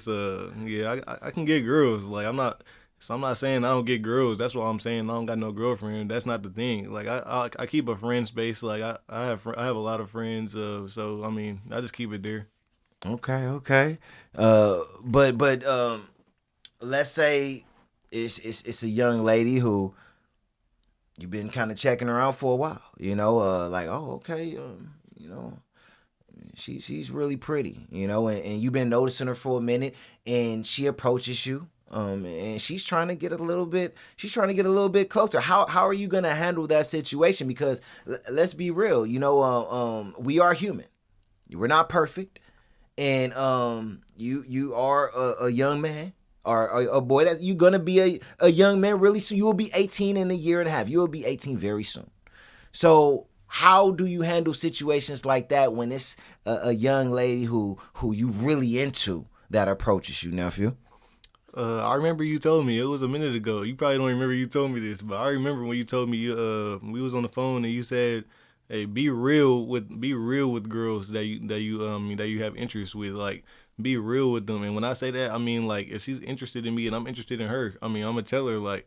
yeah, I can get girls. Like I'm not saying I don't get girls. That's what I'm saying. I don't got no girlfriend. That's not the thing. Like I keep a friend space. Like I have a lot of friends. So I mean I just keep it there. Okay. But let's say it's a young lady who you've been kind of checking her out for a while. Like, oh, okay, she's really pretty, and you've been noticing her for a minute, and she approaches you. And she's trying to get a little bit. She's trying to get a little bit closer. How are you gonna handle that situation? Because let's be real. We are human. We're not perfect, and you are a young man or a boy that you're gonna be a young man really soon. You will be 18 in a year and a half. You will be 18 very soon. So how do you handle situations like that when it's a young lady who you really into that approaches you, nephew? I remember you told me it was a minute ago. You probably don't remember you told me this, but I remember when you told me we was on the phone and you said, "Hey, be real with girls that you have interest with. Like, be real with them." And when I say that, I mean like if she's interested in me and I'm interested in her, I mean I'm gonna tell her like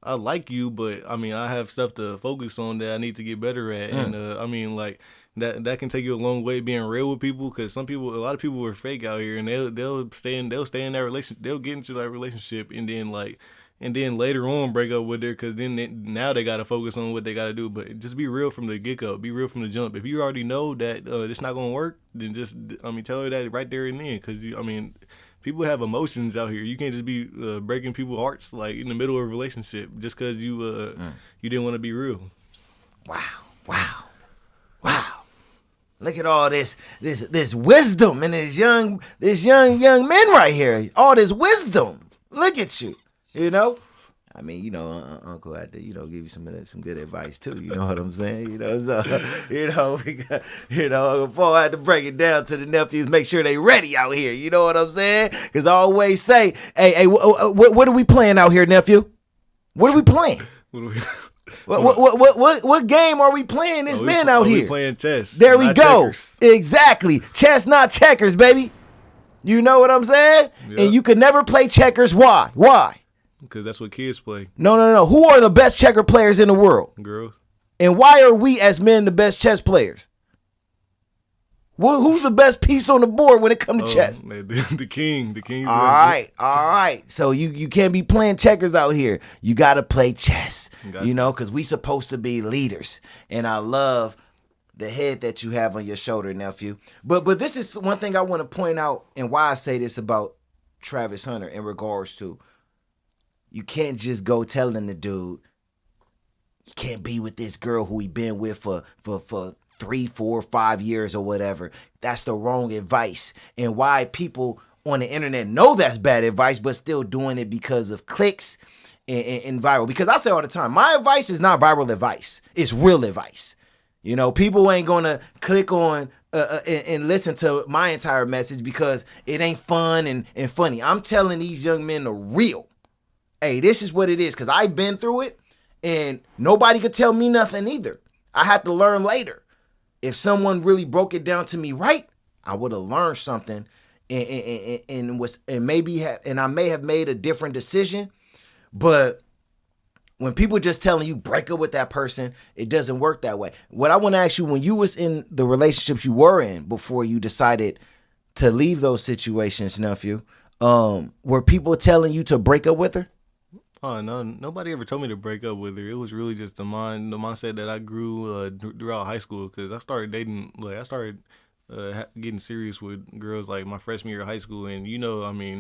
I like you, but I mean I have stuff to focus on that I need to get better at, and I mean like that can take you a long way being real with people because a lot of people are fake out here, and they'll stay in that relationship, they'll get into that relationship, and then later on break up with her because now they got to focus on what they got to do. But just be real from the get go, be real from the jump. If you already know that it's not gonna work, then just tell her that right there and then, because people have emotions out here. You can't just be breaking people's hearts like in the middle of a relationship just because you didn't want to be real. Wow. Look at all this wisdom in this young men right here. All this wisdom. Look at you. I mean, Uncle had to, give you some good advice too. You know what I'm saying? Before I had to break it down to the nephews, make sure they ready out here. You know what I'm saying? Because I always say, hey, what are we playing out here, nephew? What are we playing? What game are we playing this man out here? We playing chess. There we go. Checkers. Exactly. Chess, not checkers, baby. You know what I'm saying? Yep. And you could never play checkers. Why? Because that's what kids play. No. Who are the best checker players in the world? Girls. And why are we as men the best chess players? Who's the best piece on the board when it comes to chess? The king. The king. All right. So you can't be playing checkers out here. You got to play chess, because we supposed to be leaders. And I love the head that you have on your shoulder, nephew. But this is one thing I want to point out, and why I say this about Travis Hunter in regards to you can't just go telling the dude you can't be with this girl who he been with for 3, 4, 5 years or whatever. That's the wrong advice. And why people on the internet know that's bad advice, but still doing it because of clicks and viral. Because I say all the time, my advice is not viral advice. It's real advice. People ain't going to click on and listen to my entire message because it ain't fun and funny. I'm telling these young men the real. Hey, this is what it is, because I've been through it, and nobody could tell me nothing either. I had to learn later. If someone really broke it down to me right, I would have learned something, and I may have made a different decision. But when people just telling you break up with that person, it doesn't work that way. What I want to ask you, when you was in the relationships you were in before you decided to leave those situations, nephew, were people telling you to break up with her? Oh no! Nobody ever told me to break up with her. It was really just the mindset that I grew throughout high school. Because I started dating, getting serious with girls like my freshman year of high school, and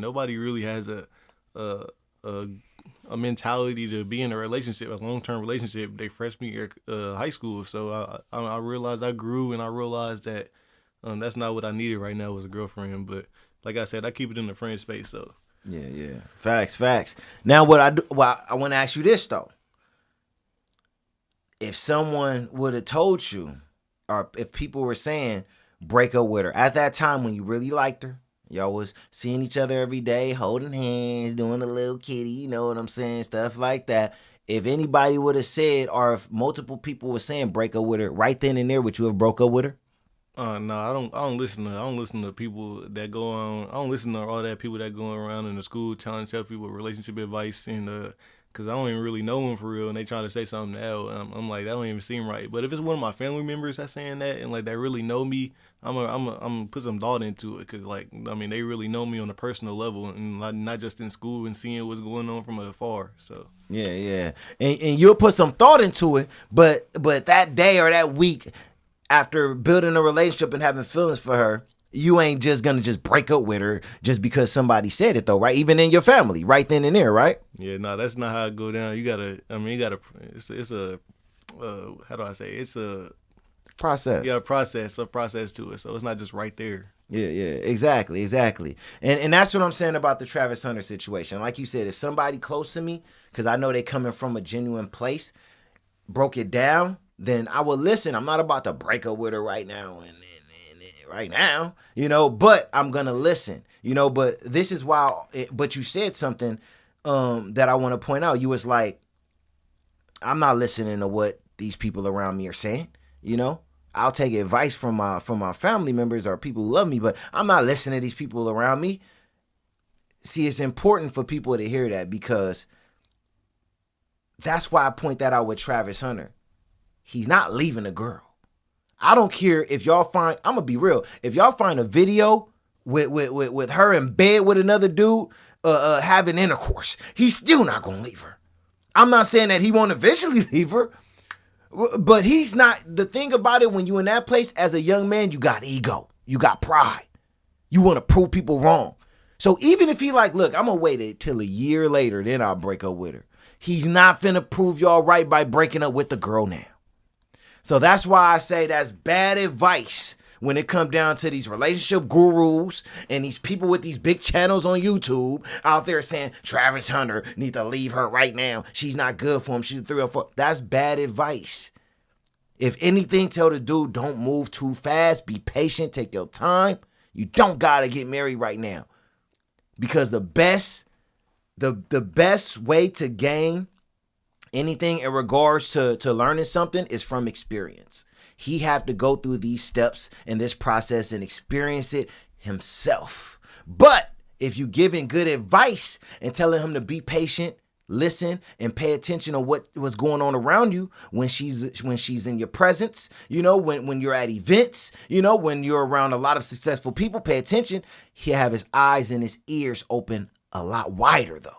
nobody really has a mentality to be in a relationship, a long-term relationship, their freshman year high school. So I realized I grew, and I realized that that's not what I needed right now was a girlfriend. But like I said, I keep it in the friend space. So. Yeah. Facts. Now, I want to ask you this, though. If someone would have told you, or if people were saying, break up with her, at that time when you really liked her, y'all was seeing each other every day, holding hands, doing a little kitty, you know what I'm saying, stuff like that. If anybody would have said, or if multiple people were saying break up with her, right then and there, would you have broke up with her? No, I don't listen to people that go on. I don't listen to all that people that go around in the school trying to tell people relationship advice and because I don't even really know him for real, and they trying to say something else. And I'm like, that don't even seem right. But if it's one of my family members that's saying that, and like they really know me, I'm gonna put some thought into it, because like I mean they really know me on a personal level, and not just in school and seeing what's going on from afar. So yeah, and you'll put some thought into it, but that day or that week after building a relationship and having feelings for her, you ain't just gonna just break up with her just because somebody said it, though, right? Even in your family, right then and there, right? Yeah, no, that's not how it go down. You gotta, it's a, how do I say? It's a process. Yeah, a process to it. So it's not just right there. Yeah, exactly. And that's what I'm saying about the Travis Hunter situation. Like you said, if somebody close to me, because I know they coming from a genuine place, broke it down, then I will listen. I'm not about to break up with her right now and right now, but I'm gonna listen, but this is why, but you said something that I want to point out. You was like, I'm not listening to what these people around me are saying, I'll take advice from my family members or people who love me, but I'm not listening to these people around me. See, it's important for people to hear that, because that's why I point that out with Travis Hunter. He's not leaving a girl. I don't care if y'all find, I'm going to be real, if y'all find a video with her in bed with another dude having intercourse, he's still not going to leave her. I'm not saying that he won't eventually leave her, but he's not. The thing about it, when you in that place as a young man, you got ego, you got pride. You want to prove people wrong. So even if he like, look, I'm going to wait till a year later, then I'll break up with her. He's not finna prove y'all right by breaking up with the girl now. So that's why I say that's bad advice when it comes down to these relationship gurus and these people with these big channels on YouTube out there saying Travis Hunter need to leave her right now. She's not good for him. She's a 3 or 4. That's bad advice. If anything, tell the dude, don't move too fast. Be patient. Take your time. You don't got to get married right now. Because the best way to gain anything in regards to learning something is from experience. He have to go through these steps in this process and experience it himself. But if you giving good advice and telling him to be patient, listen, and pay attention to what's going on around you when she's in your presence, when you're at events, when you're around a lot of successful people, pay attention. He'll have his eyes and his ears open a lot wider, though.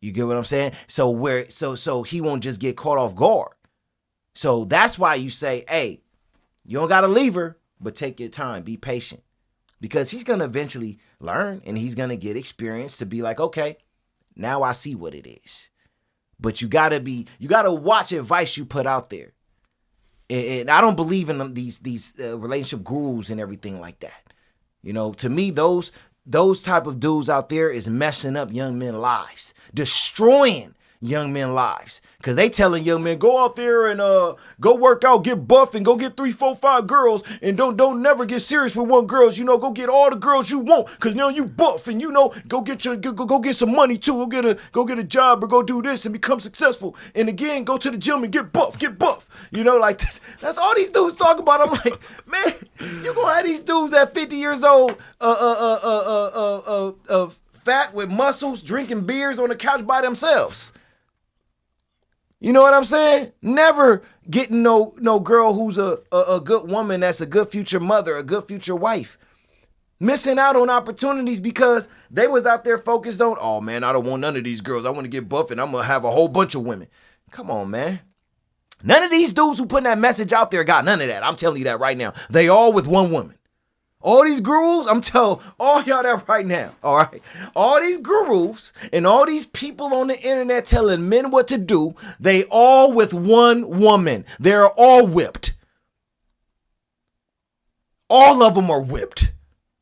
You get what I'm saying? So he won't just get caught off guard. So that's why you say, hey, you don't got to leave her, but take your time, be patient. Because he's going to eventually learn and he's going to get experience to be like, okay, now I see what it is. But you got to watch advice you put out there. And I don't believe in these relationship gurus and everything like that. To me, those type of dudes out there is messing up young men's lives, destroying young men's lives. Because they telling young men, go out there and go work out, get buff, and go get 3, 4, 5 girls, and don't never get serious with one girl. Go get all the girls you want, because now you buff, and go get some money too. Go get a job or go do this and become successful. And again, go to the gym and get buff. Like this. That's all these dudes talk about. I'm like, man, you gonna have these dudes at 50 years old, fat with muscles, drinking beers on the couch by themselves. You know what I'm saying? Never getting no girl who's a good woman, that's a good future mother, a good future wife. Missing out on opportunities because they was out there focused on, oh man, I don't want none of these girls. I want to get buff and I'm going to have a whole bunch of women. Come on, man. None of these dudes who putting that message out there got none of that. I'm telling you that right now. They all with one woman. All these gurus, I'm telling all y'all that right now, all right? All these gurus and all these people on the internet telling men what to do, they all with one woman. They're all whipped. All of them are whipped.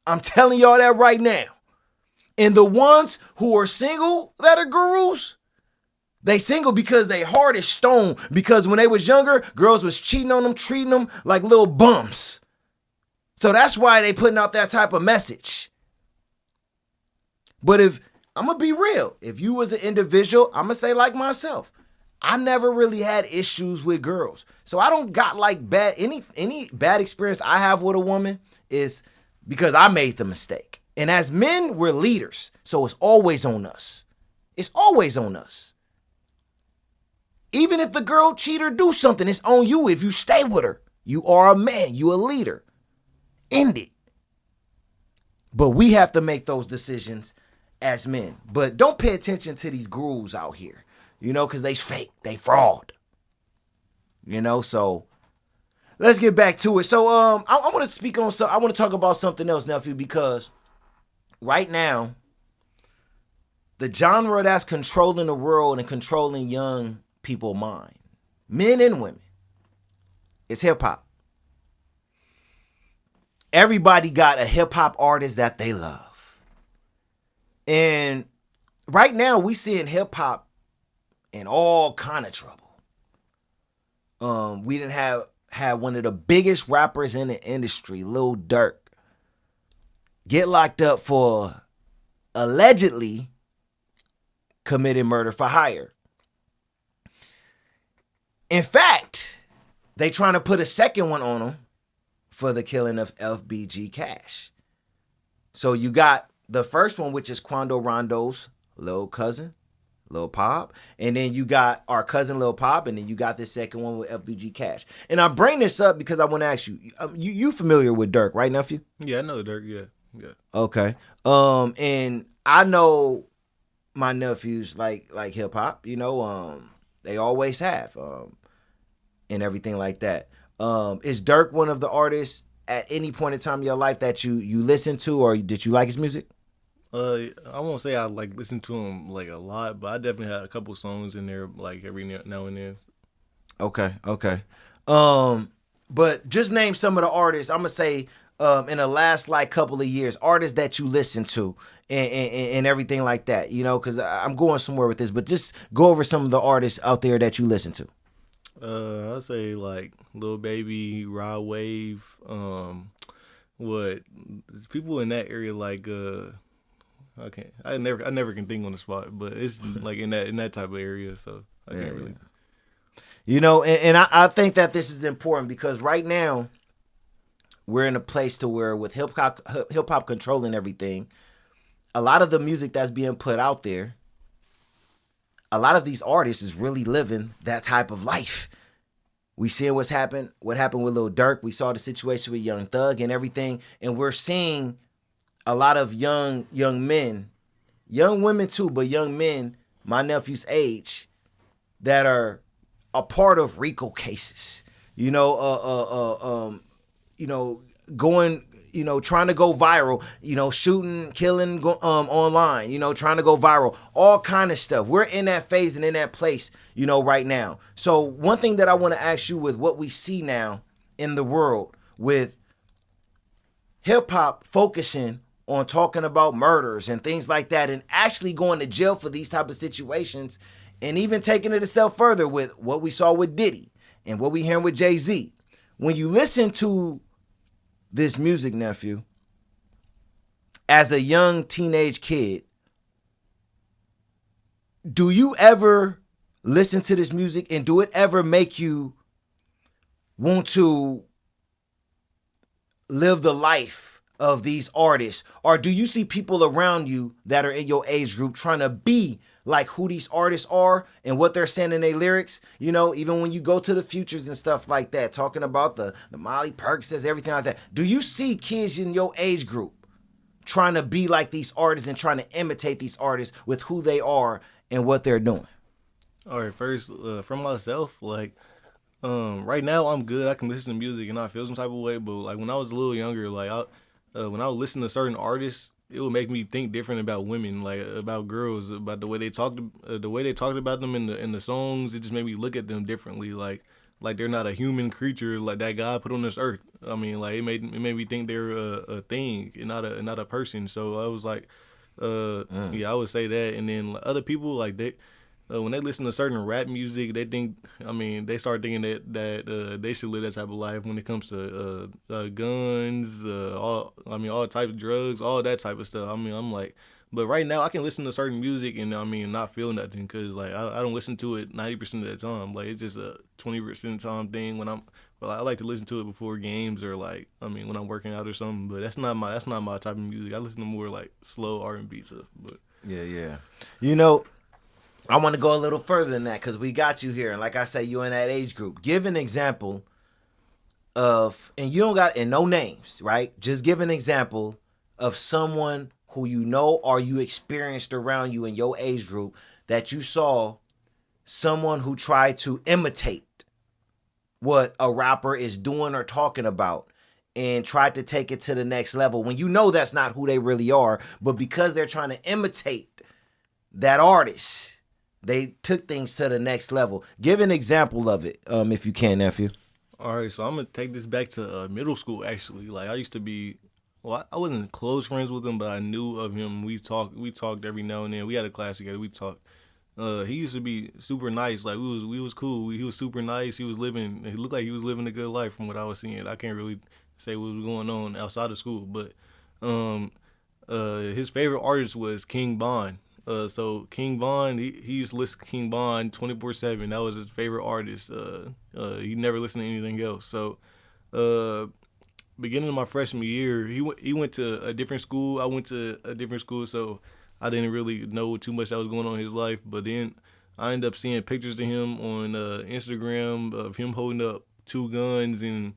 I'm telling y'all that right now. And the ones who are single that are gurus, they single because they hard as stone. Because when they was younger, girls was cheating on them, treating them like little bums. So that's why they putting out that type of message. But I'm going to be real. If you was an individual, I'm going to say like myself, I never really had issues with girls. So I don't got like any bad experience I have with a woman is because I made the mistake. And as men, we're leaders. So it's always on us. It's always on us. Even if the girl cheat or do something, it's on you if you stay with her. You are a man. You a leader. End it. But we have to make those decisions as men. But don't pay attention to these gurus out here, because they fake. They fraud. So let's get back to it. So I want to speak on I want to talk about something else, nephew, because right now, the genre that's controlling the world and controlling young people's mind, men and women, is hip hop. Everybody got a hip hop artist that they love. And right now we seeing hip hop in all kind of trouble. We didn't have one of the biggest rappers in the industry, Lil Durk, get locked up for allegedly committing murder for hire. In fact, they trying to put a second one on him for the killing of FBG Cash. So you got the first one, which is Quando Rondo's little cousin, Lil Pop, and then you got our cousin Lil Pop, and then you got this second one with FBG Cash. And I bring this up because I want to ask you, you familiar with Durk, right, nephew? Yeah, I know Durk. Yeah. Okay. And I know my nephews like hip hop. They always have, and everything like that. Is Durk one of the artists at any point in time in your life that you listen to, or did you like his music? I won't say I listen to him a lot, but I definitely had a couple songs in there every now and then. Okay. But just name some of the artists. I'm gonna say in the last couple of years, artists that you listen to and everything like that. Because I'm going somewhere with this, but just go over some of the artists out there that you listen to. I'd say Lil Baby, Rod Wave, what people in that area I never can think on the spot, but it's in that type of area, so I can't really. And I think that this is important because right now we're in a place to where with hip hop controlling everything, a lot of the music that's being put out there, a lot of these artists is really living that type of life. We seeing what happened with Lil Durk. We saw the situation with Young Thug and everything, and we're seeing a lot of young men, young women too, but young men, my nephew's age, that are a part of RICO cases. Going, trying to go viral, shooting, killing, online, trying to go viral, all kind of stuff. We're in that phase and in that place, right now. So one thing that I want to ask you with what we see now in the world with hip hop focusing on talking about murders and things like that and actually going to jail for these type of situations, and even taking it a step further with what we saw with Diddy and what we hearing with Jay-Z. When you listen to this music, nephew, as a young teenage kid, do you ever listen to this music and do it ever make you want to live the life of these artists? Or do you see people around you that are in your age group trying to be like who these artists are and what they're saying in their lyrics? Even when you go to the Futures and stuff like that, talking about the Molly Percocets, everything like that. Do you see kids in your age group trying to be like these artists and trying to imitate these artists with who they are and what they're doing? All right, first, from myself, right now I'm good. I can listen to music and I feel some type of way, but when I was a little younger, when I would listen to certain artists, it would make me think different about women, about girls, about the way they talked about them in the songs. It just made me look at them differently, like they're not a human creature like that God put on this earth. I mean, it made me think they're a thing and not a person. So I was I would say that. And then other people when they listen to certain rap music, they start thinking that they should live that type of life when it comes to guns, all types of drugs, all that type of stuff. I'm like, but right now I can listen to certain music and not feel nothing because I don't listen to it 90% of the time. It's just a 20% of the time thing when I like to listen to it before games or when I'm working out or something. But that's not my type of music. I listen to more slow R&B stuff. But yeah. I want to go a little further than that because we got you here. And like I say, you're in that age group. Give an example of, and you don't got, and no names, right? Just give an example of someone who you know or you experienced around you in your age group that you saw someone who tried to imitate what a rapper is doing or talking about and tried to take it to the next level when you know that's not who they really are, but because they're trying to imitate that artist, they took things to the next level. Give an example of it, if you can, nephew. All right, so I'm gonna take this back to middle school. Actually, like I used to be, well, I wasn't close friends with him, but I knew of him. We talked every now and then. We had a class together. We talked. He used to be super nice. Like we was cool. He was super nice. He looked like he was living a good life from what I was seeing. I can't really say what was going on outside of school, but his favorite artist was King Von. So King Von, he used to listen to King Von 24/7. That was his favorite artist. He never listened to anything else. So beginning of my freshman year, he went to a different school. I went to a different school, so I didn't really know too much that was going on in his life. But then I ended up seeing pictures of him on Instagram of him holding up 2 guns and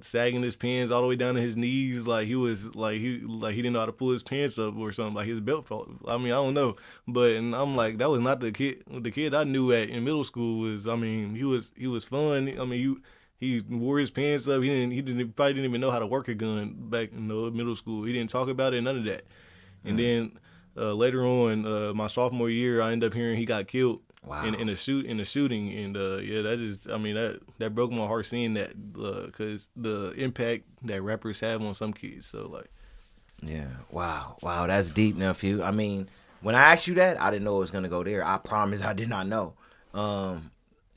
sagging his pants all the way down to his knees, like he didn't know how to pull his pants up or something, like his belt fell. I mean, I don't know, but and I'm like, that was not the kid. The kid I knew in middle school was, I mean, he was fun. I mean, he wore his pants up. He probably didn't even know how to work a gun back in the middle school. He didn't talk about it, none of that. And then later on, my sophomore year, I ended up hearing he got killed. Wow. In a shooting, and that broke my heart seeing that, because the impact that rappers have on some kids. So like, yeah, wow, that's deep, nephew. I mean, when I asked you that, I didn't know it was gonna go there. I promise, I did not know.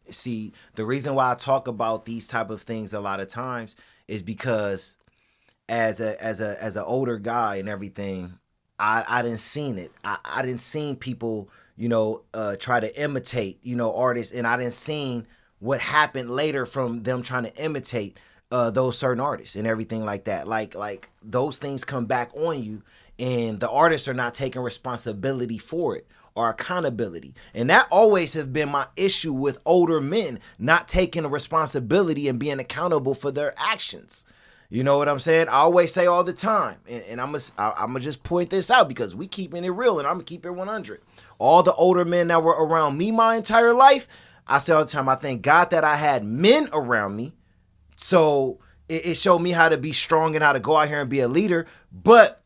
See, the reason why I talk about these type of things a lot of times is because as an older guy and everything, I didn't seen it. I didn't seen people, try to imitate, artists, and I didn't seen what happened later from them trying to imitate those certain artists and everything like that. Like those things come back on you, and the artists are not taking responsibility for it or accountability. And that always have been my issue with older men not taking responsibility and being accountable for their actions. You know what I'm saying? I always say all the time, and I'm gonna just point this out because we keeping it real, and I'm gonna keep it 100. All the older men that were around me my entire life, I say all the time, I thank God that I had men around me, so it showed me how to be strong and how to go out here and be a leader. But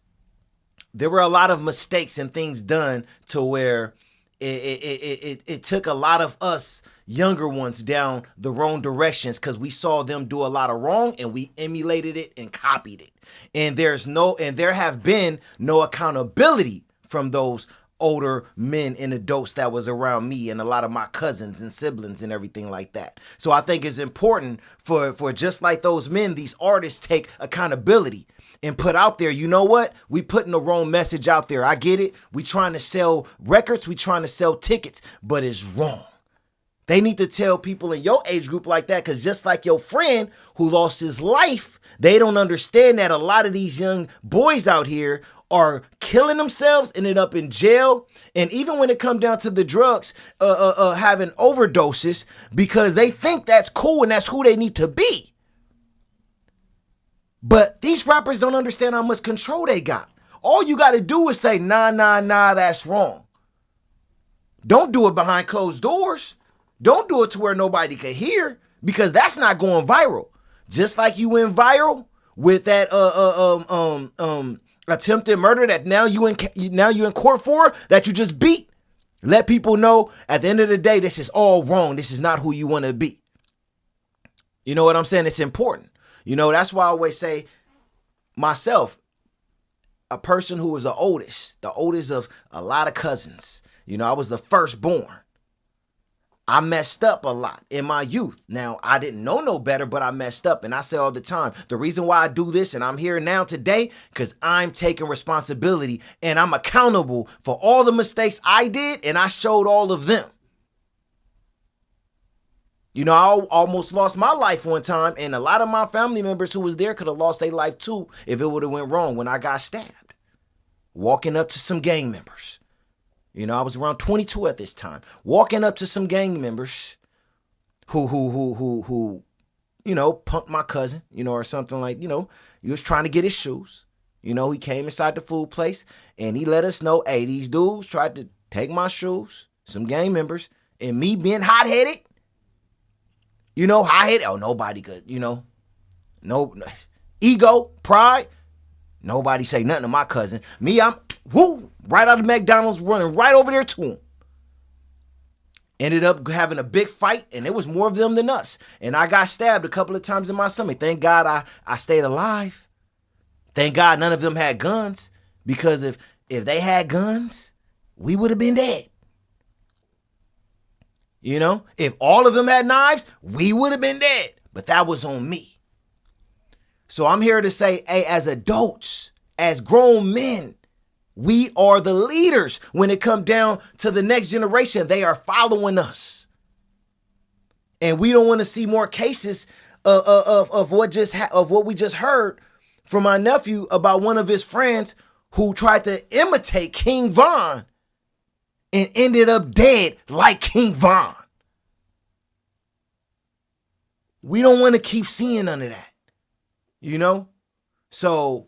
there were a lot of mistakes and things done to where it took a lot of us younger ones down the wrong directions because we saw them do a lot of wrong and we emulated it and copied it. And there have been no accountability from those older men and adults that was around me and a lot of my cousins and siblings and everything like that. So I think it's important for just like those men, these artists take accountability and put out there, you know what? We putting the wrong message out there. I get it. We trying to sell records. We trying to sell tickets, but it's wrong. They need to tell people in your age group like that, because just like your friend who lost his life, they don't understand that a lot of these young boys out here are killing themselves, ended up in jail, and even when it comes down to the drugs, having overdoses because they think that's cool and that's who they need to be. But these rappers don't understand how much control they got. All you got to do is say, nah, that's wrong. Don't do it behind closed doors. Don't do it to where nobody can hear, because that's not going viral. Just like you went viral with that attempted murder that now you in court for, that you just beat. Let people know at the end of the day, this is all wrong. This is not who you want to be. You know what I'm saying? It's important. That's why I always say myself, a person who was the oldest of a lot of cousins. I was the firstborn. I messed up a lot in my youth. Now, I didn't know no better, but I messed up. And I say all the time, the reason why I do this and I'm here now today, because I'm taking responsibility and I'm accountable for all the mistakes I did, and I showed all of them. I almost lost my life one time, and a lot of my family members who was there could have lost their life too if it would have went wrong when I got stabbed, walking up to some gang members. You know, I was around 22 at this time, walking up to some gang members who, you know, punked my cousin, you know, or something like, you know, he was trying to get his shoes. You know, he came inside the food place and he let us know, hey, these dudes tried to take my shoes, some gang members, and me being hot-headed, you know, hot-headed, oh, nobody could, you know, no, ego, pride, nobody say nothing to my cousin. Me, I'm, right out of McDonald's running right over there to him. Ended up having a big fight, and there was more of them than us. And I got stabbed a couple of times in my stomach. Thank God I stayed alive. Thank God none of them had guns, because if they had guns, we would have been dead. You know, if all of them had knives, we would have been dead. But that was on me. So I'm here to say, hey, as adults, as grown men, we are the leaders when it comes down to the next generation. They are following us. And we don't want to see more cases of what we just heard from my nephew about one of his friends who tried to imitate King Von and ended up dead like King Von. We don't want to keep seeing none of that, you know? So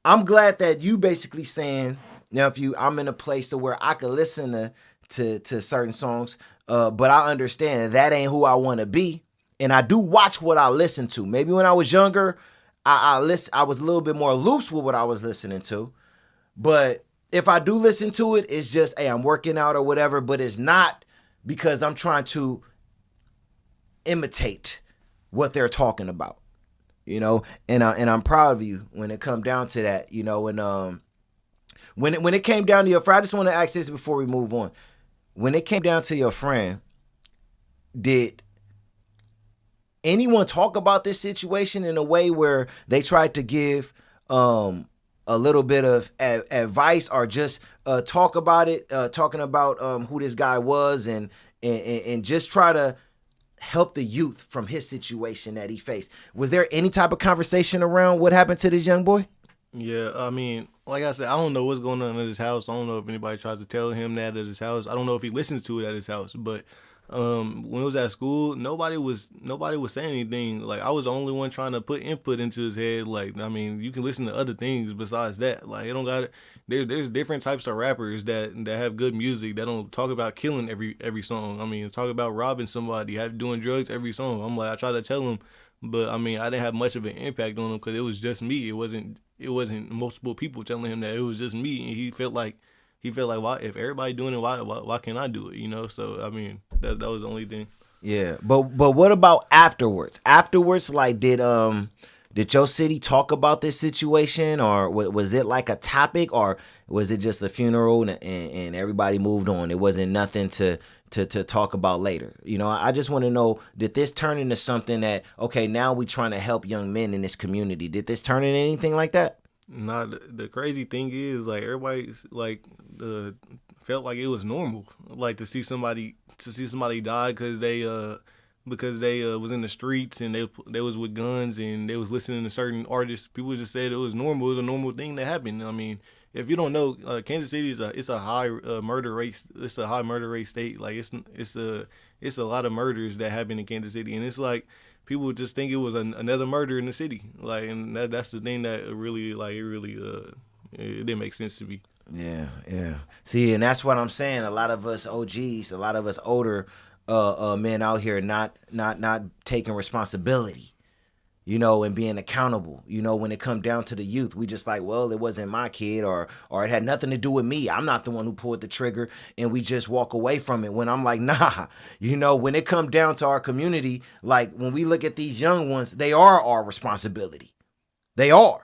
I'm glad that you basically saying, nephew, I'm in a place to where I could listen to certain songs, but I understand that ain't who I want to be. And I do watch what I listen to. Maybe when I was younger, I was a little bit more loose with what I was listening to. But if I do listen to it, it's just, hey, I'm working out or whatever, but it's not because I'm trying to imitate what they're talking about, you know, and I'm proud of you when it come down to that, you know, and when it came down to your friend, I just want to ask this before we move on. When it came down to your friend, did anyone talk about this situation in a way where they tried to give a little bit of advice, or just talk about it, talking about who this guy was, and just try to help the youth from his situation that he faced? Was there any type of conversation around what happened to this young boy? Yeah, I mean, like I said, I don't know what's going on at his house. I don't know if anybody tries to tell him that at his house. I don't know if he listens to it at his house. But when it was at school, nobody was saying anything. Like, I was the only one trying to put input into his head. Like, I mean, you can listen to other things besides that. Like, it don't got there's different types of rappers that have good music that don't talk about killing every song. I mean, talk about robbing somebody, doing drugs every song. I'm like, I try to tell him, but I mean, I didn't have much of an impact on him because it was just me. It wasn't multiple people telling him that. It was just me, and he felt like, why, if everybody doing it, why can't I do it? You know? So I mean, that was the only thing. Yeah, but what about afterwards? Afterwards, like, did your city talk about this situation, or was it like a topic, or was it just a funeral and everybody moved on? It wasn't nothing to talk about later. You know, I just want to know, did this turn into something that, okay, now we trying to help young men in this community? Did this turn into anything like that? Nah, the crazy thing is, like, everybody felt like it was normal, like to see somebody die because they was in the streets and they was with guns and they was listening to certain artists. People just said it was normal. It was a normal thing that happened. I mean, if you don't know, Kansas City is a high murder rate. It's a high murder rate state. Like, it's a lot of murders that happen in Kansas City, and it's like, people just think it was another murder in the city. Like, and that's the thing that really, it didn't make sense to me. Yeah. See, and that's what I'm saying. A lot of us OGs, a lot of us older men out here not taking responsibility, you know, and being accountable. You know, when it come down to the youth, we just like, well, it wasn't my kid, or it had nothing to do with me. I'm not the one who pulled the trigger, and we just walk away from it. When I'm like, nah, you know, when it come down to our community, like, when we look at these young ones, they are our responsibility. They are.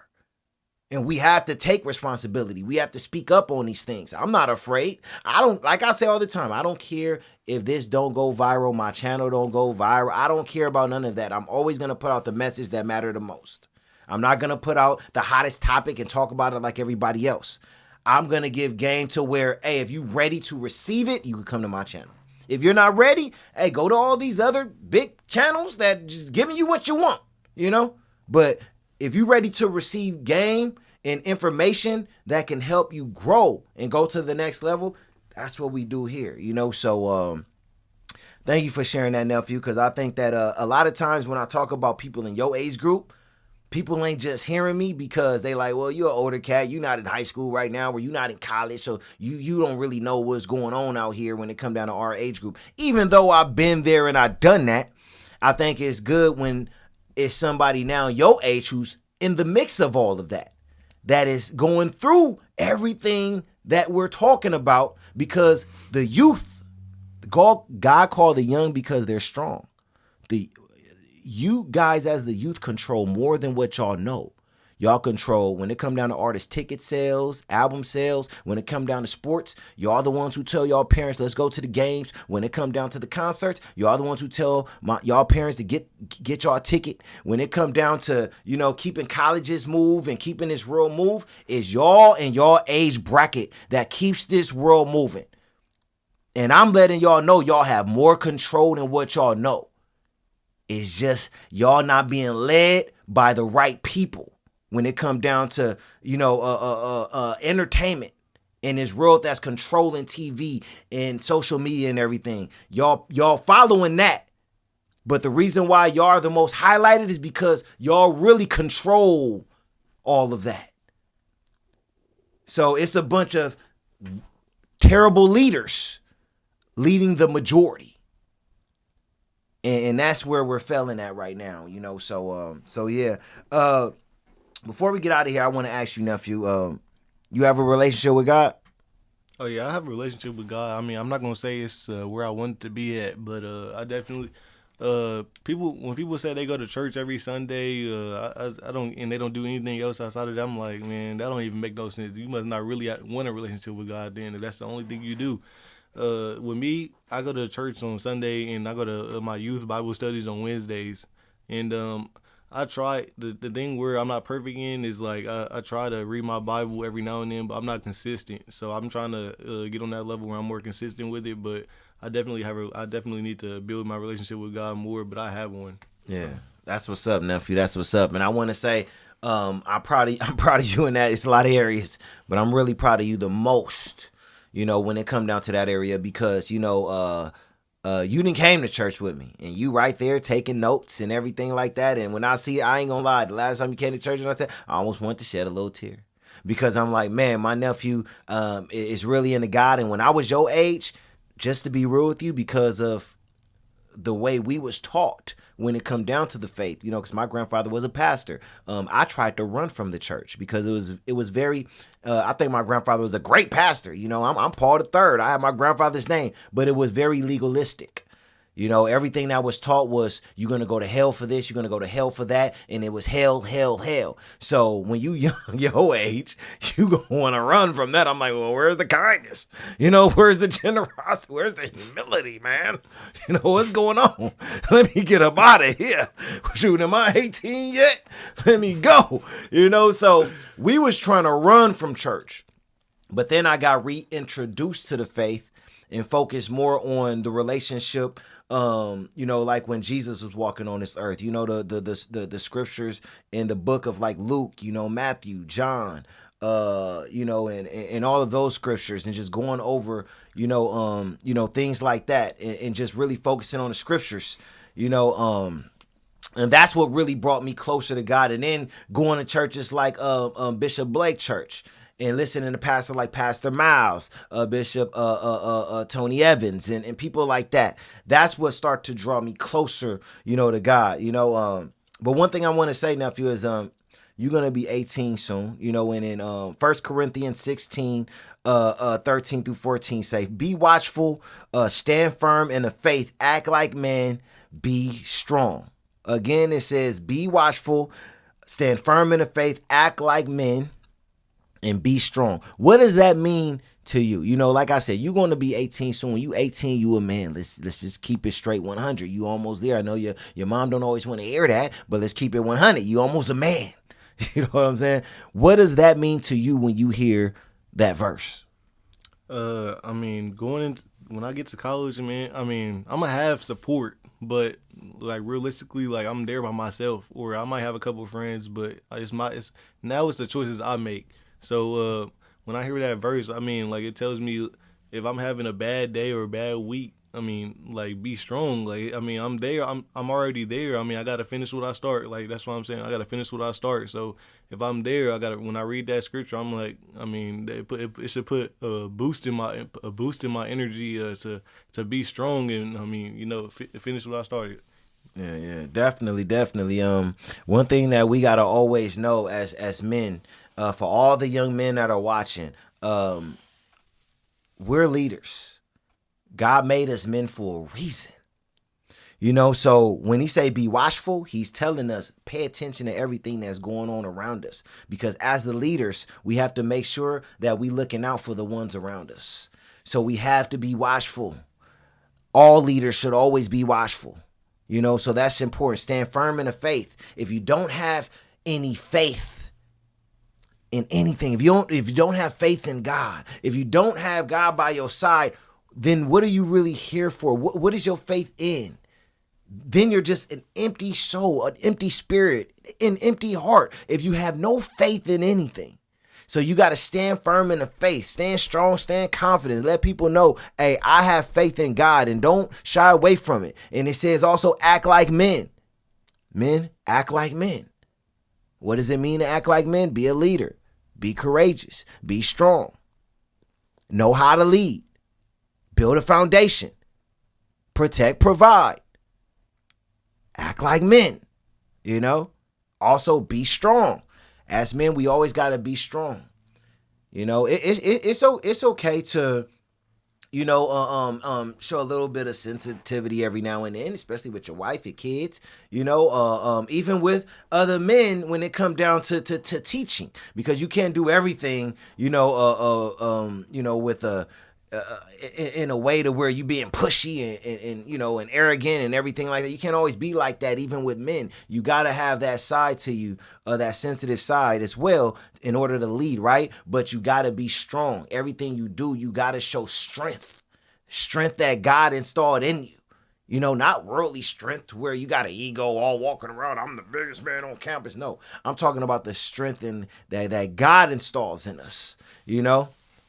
And we have to take responsibility. We have to speak up on these things. I'm not afraid. Like I say all the time, I don't care if this don't go viral, my channel don't go viral. I don't care about none of that. I'm always going to put out the message that matter the most. I'm not going to put out the hottest topic and talk about it like everybody else. I'm going to give game to where, hey, if you ready to receive it, you can come to my channel. If you're not ready, hey, go to all these other big channels that just giving you what you want, you know? But if you're ready to receive game and information that can help you grow and go to the next level, that's what we do here, you know? So thank you for sharing that, nephew, because I think that a lot of times when I talk about people in your age group, people ain't just hearing me because they like, well, you're an older cat. You're not in high school right now, or you're not in college, so you don't really know what's going on out here when it come down to our age group. Even though I've been there and I've done that, I think it's good when it's somebody now your age who's in the mix of all of that, that is going through everything that we're talking about, because the youth, God called the young because they're strong. You guys as the youth control more than what y'all know. Y'all control when it come down to artist ticket sales, album sales. When it come down to sports, y'all the ones who tell y'all parents, let's go to the games. When it come down to the concerts, y'all the ones who tell y'all parents to get y'all a ticket. When it come down to, you know, keeping colleges move and keeping this world move, is y'all and y'all age bracket that keeps this world moving. And I'm letting y'all know y'all have more control than what y'all know. It's just y'all not being led by the right people when it come down to, you know, entertainment in this world that's controlling TV and social media and everything. Y'all following that. But the reason why y'all are the most highlighted is because y'all really control all of that. So it's a bunch of terrible leaders leading the majority. And that's where we're failing at right now, you know. So yeah. Before we get out of here, I want to ask you, nephew, you have a relationship with God? Oh yeah, I have a relationship with God. I mean, I'm not gonna say it's where I want it to be at, but I definitely when people say they go to church every Sunday, I don't, and they don't do anything else outside of that. I'm like, man, that don't even make no sense. You must not really want a relationship with God then, if that's the only thing you do. With me, I go to church on Sunday and I go to my youth Bible studies on Wednesdays. And I try, the thing where I'm not perfect in is like I try to read my Bible every now and then, but I'm not consistent. So I'm trying to get on that level where I'm more consistent with it. But I definitely need to build my relationship with God more, but I have one. Yeah, that's what's up, nephew. That's what's up. And I want to say, I'm proud of you in that. It's a lot of areas, but I'm really proud of you the most, you know, when it come down to that area, because, you know, you didn't came to church with me and you right there taking notes and everything like that. And when I see it, I ain't gonna lie, the last time you came to church and I said, I almost wanted to shed a little tear, because I'm like, man, my nephew is really into God. And when I was your age, just to be real with you, because of the way we was taught when it come down to the faith, you know, because my grandfather was a pastor. I tried to run from the church because it was very, I think my grandfather was a great pastor. You know, I'm Paul the Third. I have my grandfather's name, but it was very legalistic. You know, everything that was taught was, you're going to go to hell for this, you're going to go to hell for that, and it was hell, hell, hell. So when you young, your age, you going to want to run from that. I'm like, well, where's the kindness? You know, where's the generosity? Where's the humility, man? You know, what's going on? Let me get up out of here. Shoot, am I 18 yet? Let me go. You know, so we was trying to run from church. But then I got reintroduced to the faith and focused more on the relationship. You know, like when Jesus was walking on this earth, you know, the scriptures in the book of like Luke, you know, Matthew, John, you know, and all of those scriptures, and just going over, you know, things like that, and just really focusing on the scriptures, you know, and that's what really brought me closer to God. And then going to churches like Bishop Blake Church, and listening to pastor like Pastor Miles, Bishop Tony Evans, and people like that. That's what started to draw me closer, you know, to God. You know, but one thing I want to say, nephew, is you're gonna be 18 soon. You know, and in 1 Corinthians 16, 13 through 14 say, be watchful, stand firm in the faith, act like men, be strong. Again, it says, be watchful, stand firm in the faith, act like men, and be strong. What does that mean to you? You know, like I said, you're going to be 18 soon. When you 18, you a man. Let's just keep it straight 100. You almost there. I know your mom don't always want to hear that, but let's keep it 100. You almost a man. You know what I'm saying? What does that mean to you when you hear that verse? I mean, when I get to college, man, I mean, I'm gonna have support, but like realistically, like I'm there by myself, or I might have a couple of friends, but it's now it's the choices I make. So when I hear that verse, I mean, like it tells me if I'm having a bad day or a bad week, I mean, like be strong. Like I mean, I'm there. I'm already there. I mean, I gotta finish what I start. Like that's what I'm saying. I gotta finish what I start. So if I'm there, I gotta. When I read that scripture, I'm like, I mean, it should put a boost in my energy to be strong and I mean, finish what I started. Yeah, yeah, definitely, definitely. One thing that we gotta always know as men, for all the young men that are watching, we're leaders. God made us men for a reason. So when he say be watchful, he's telling us pay attention to everything that's going on around us. Because as the leaders, we have to make sure that we looking out for the ones around us. So we have to be watchful. All leaders should always be watchful. So that's important. Stand firm in the faith. If you don't have any faith in anything, if you don't have faith in God, if you don't have God by your side, then what are you really here for? What is your faith in? Then you're just an empty soul, an empty spirit, an empty heart if you have no faith in anything. So you got to stand firm in the faith, stand strong, stand confident, let people know, hey, I have faith in God, and don't shy away from it. And it says also act like men. Men, act like men. What does it mean to act like men? Be a leader, be courageous, be strong, know how to lead, build a foundation, protect, provide. Act like men, Also be strong. As men, we always got to be strong. It's okay to, show a little bit of sensitivity every now and then, especially with your wife, your kids, even with other men when it come down to teaching, because you can't do everything, with in a way to where you being pushy and arrogant and everything like that. You can't always be like that, even with men. You got to have that side to you, that sensitive side as well, in order to lead, right? But you got to be strong. Everything you do, you got to show strength that God installed in you. Not worldly strength where you got an ego all walking around. I'm the biggest man on campus. No, I'm talking about the strength that God installs in us,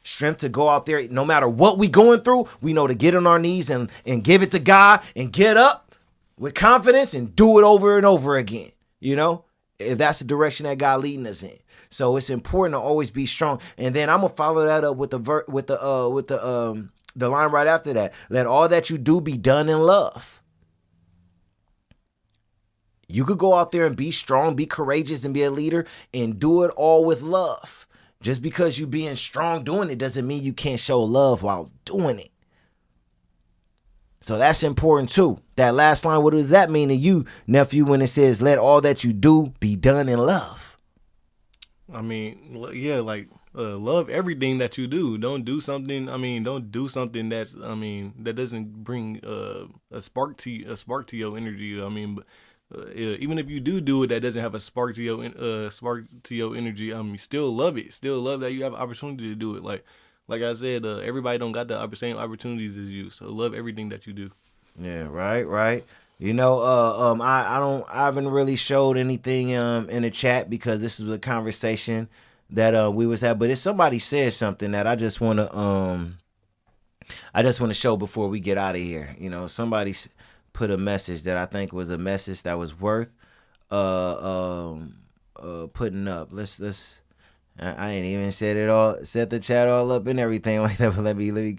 Strength to go out there, no matter what we going through, we know to get on our knees and give it to God and get up with confidence and do it over and over again, if that's the direction that God leading us in. So it's important to always be strong. And then I'm gonna follow that up with the line right after that. Let all that you do be done in love. You could go out there and be strong, be courageous, and be a leader and do it all with love. Just because you being strong doing it doesn't mean you can't show love while doing it. So that's important too. That last line, what does that mean to you, nephew, when it says, let all that you do be done in love? I mean, yeah, like love everything that you do. Don't do something that's, that doesn't bring a spark to your energy. I mean, even if you do it, that doesn't have a spark to your energy. You still love it. Still love that you have an opportunity to do it. Like I said, everybody don't got the same opportunities as you. So love everything that you do. Yeah, right. I haven't really showed anything in the chat because this is a conversation that we was having. But if somebody said something that I just want to show before we get out of here. Somebody put a message that I think was a message that was worth putting up. Let's I ain't even set the chat all up and everything like that, but let me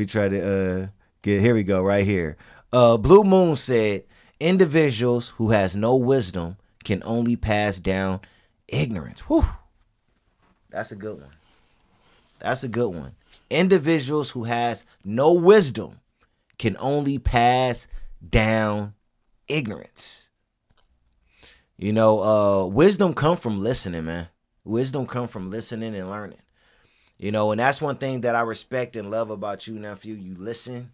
try to here we go right here. Blue Moon said individuals who has no wisdom can only pass down ignorance. Whew. That's a good one. Individuals who has no wisdom can only pass down ignorance. Wisdom come from listening, man. Wisdom come from listening and learning. And that's one thing that I respect and love about you, nephew. You listen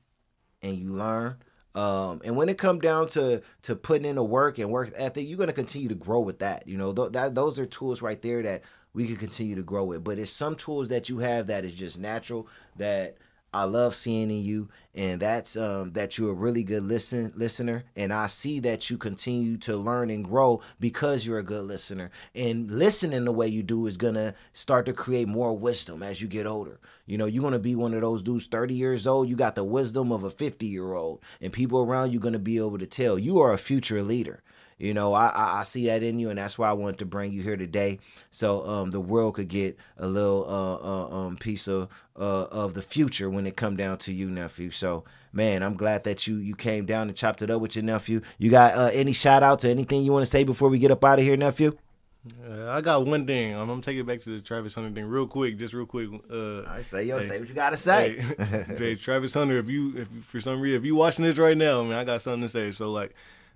and you learn. And when it come down to putting in the work and work ethic, you're going to continue to grow with that. Those are tools right there that we can continue to grow with. But it's some tools that you have that is just natural that I love seeing in you, and that's that you're a really good listener, and I see that you continue to learn and grow because you're a good listener. And listening the way you do is gonna start to create more wisdom as you get older. You know, you're gonna be one of those dudes, 30 years old. You got the wisdom of a 50-year-old, and people around you gonna be able to tell you are a future leader. You know, I see that in you, and that's why I wanted to bring you here today, so the world could get a little piece of the future when it come down to you, nephew. So, man, I'm glad that you came down and chopped it up with your nephew. You got any shout outs or anything you want to say before we get up out of here, nephew? I got one thing. I'm gonna take it back to the Travis Hunter thing real quick. Just real quick. I say what you gotta say. Hey, Travis Hunter, if for some reason if you watching this right now, man, I got something to say. So like.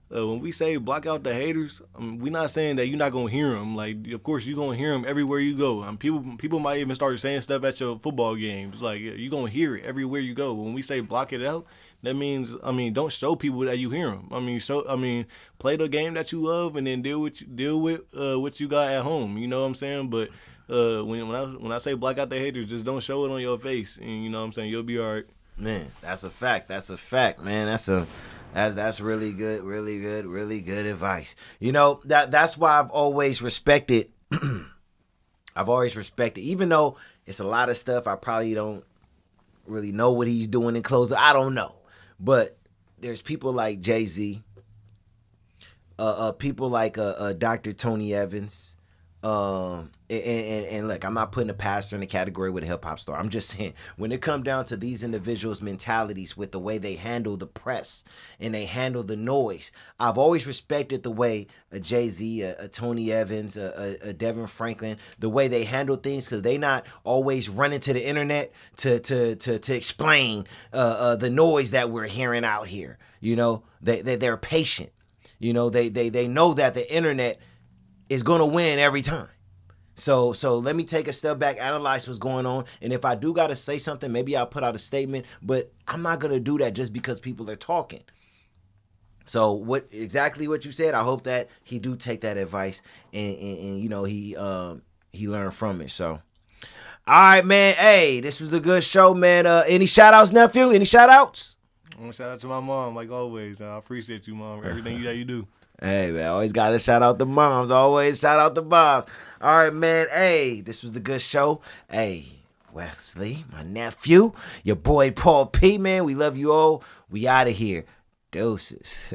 When we say block out the haters, we're not saying that you're not gonna hear them. Like, of course, you're gonna hear them everywhere you go. People might even start saying stuff at your football games. Like, you're gonna hear it everywhere you go. When we say block it out, that means, don't show people that you hear them. Play the game that you love and then deal with what you got at home. You know what I'm saying? But when I say block out the haters, just don't show it on your face, and you know what I'm saying, you'll be all right. Man, that's a fact. That's a fact, man. That's really good, really good, really good advice. You know, that's why I've always respected. Even though it's a lot of stuff I probably don't really know what he's doing in close. I don't know, but there's people like Jay-Z, people like Dr. Tony Evans. And look, I'm not putting a pastor in the category with a hip hop star. I'm just saying, when it comes down to these individuals' mentalities with the way they handle the press and they handle the noise, I've always respected the way a Jay-Z, a Tony Evans, a Devin Franklin, the way they handle things, because they not always running to the internet to explain the noise that we're hearing out here. You know, they're patient. You know, they know that the internet is going to win every time. So let me take a step back, analyze what's going on, and if I do got to say something, maybe I'll put out a statement, but I'm not going to do that just because people are talking. So exactly what you said, I hope that he do take that advice and you know, he learned from it. So, all right, man. Hey, this was a good show, man. Any shout outs, nephew? Any shout outs? I want to shout out to my mom, like always. I appreciate you, mom, for everything that you do. Hey, man, always got to shout out the moms. Always shout out the moms. All right, man. Hey, this was a good show. Hey, Wesley, my nephew, your boy Paul P, man. We love you all. We out of here. Doses.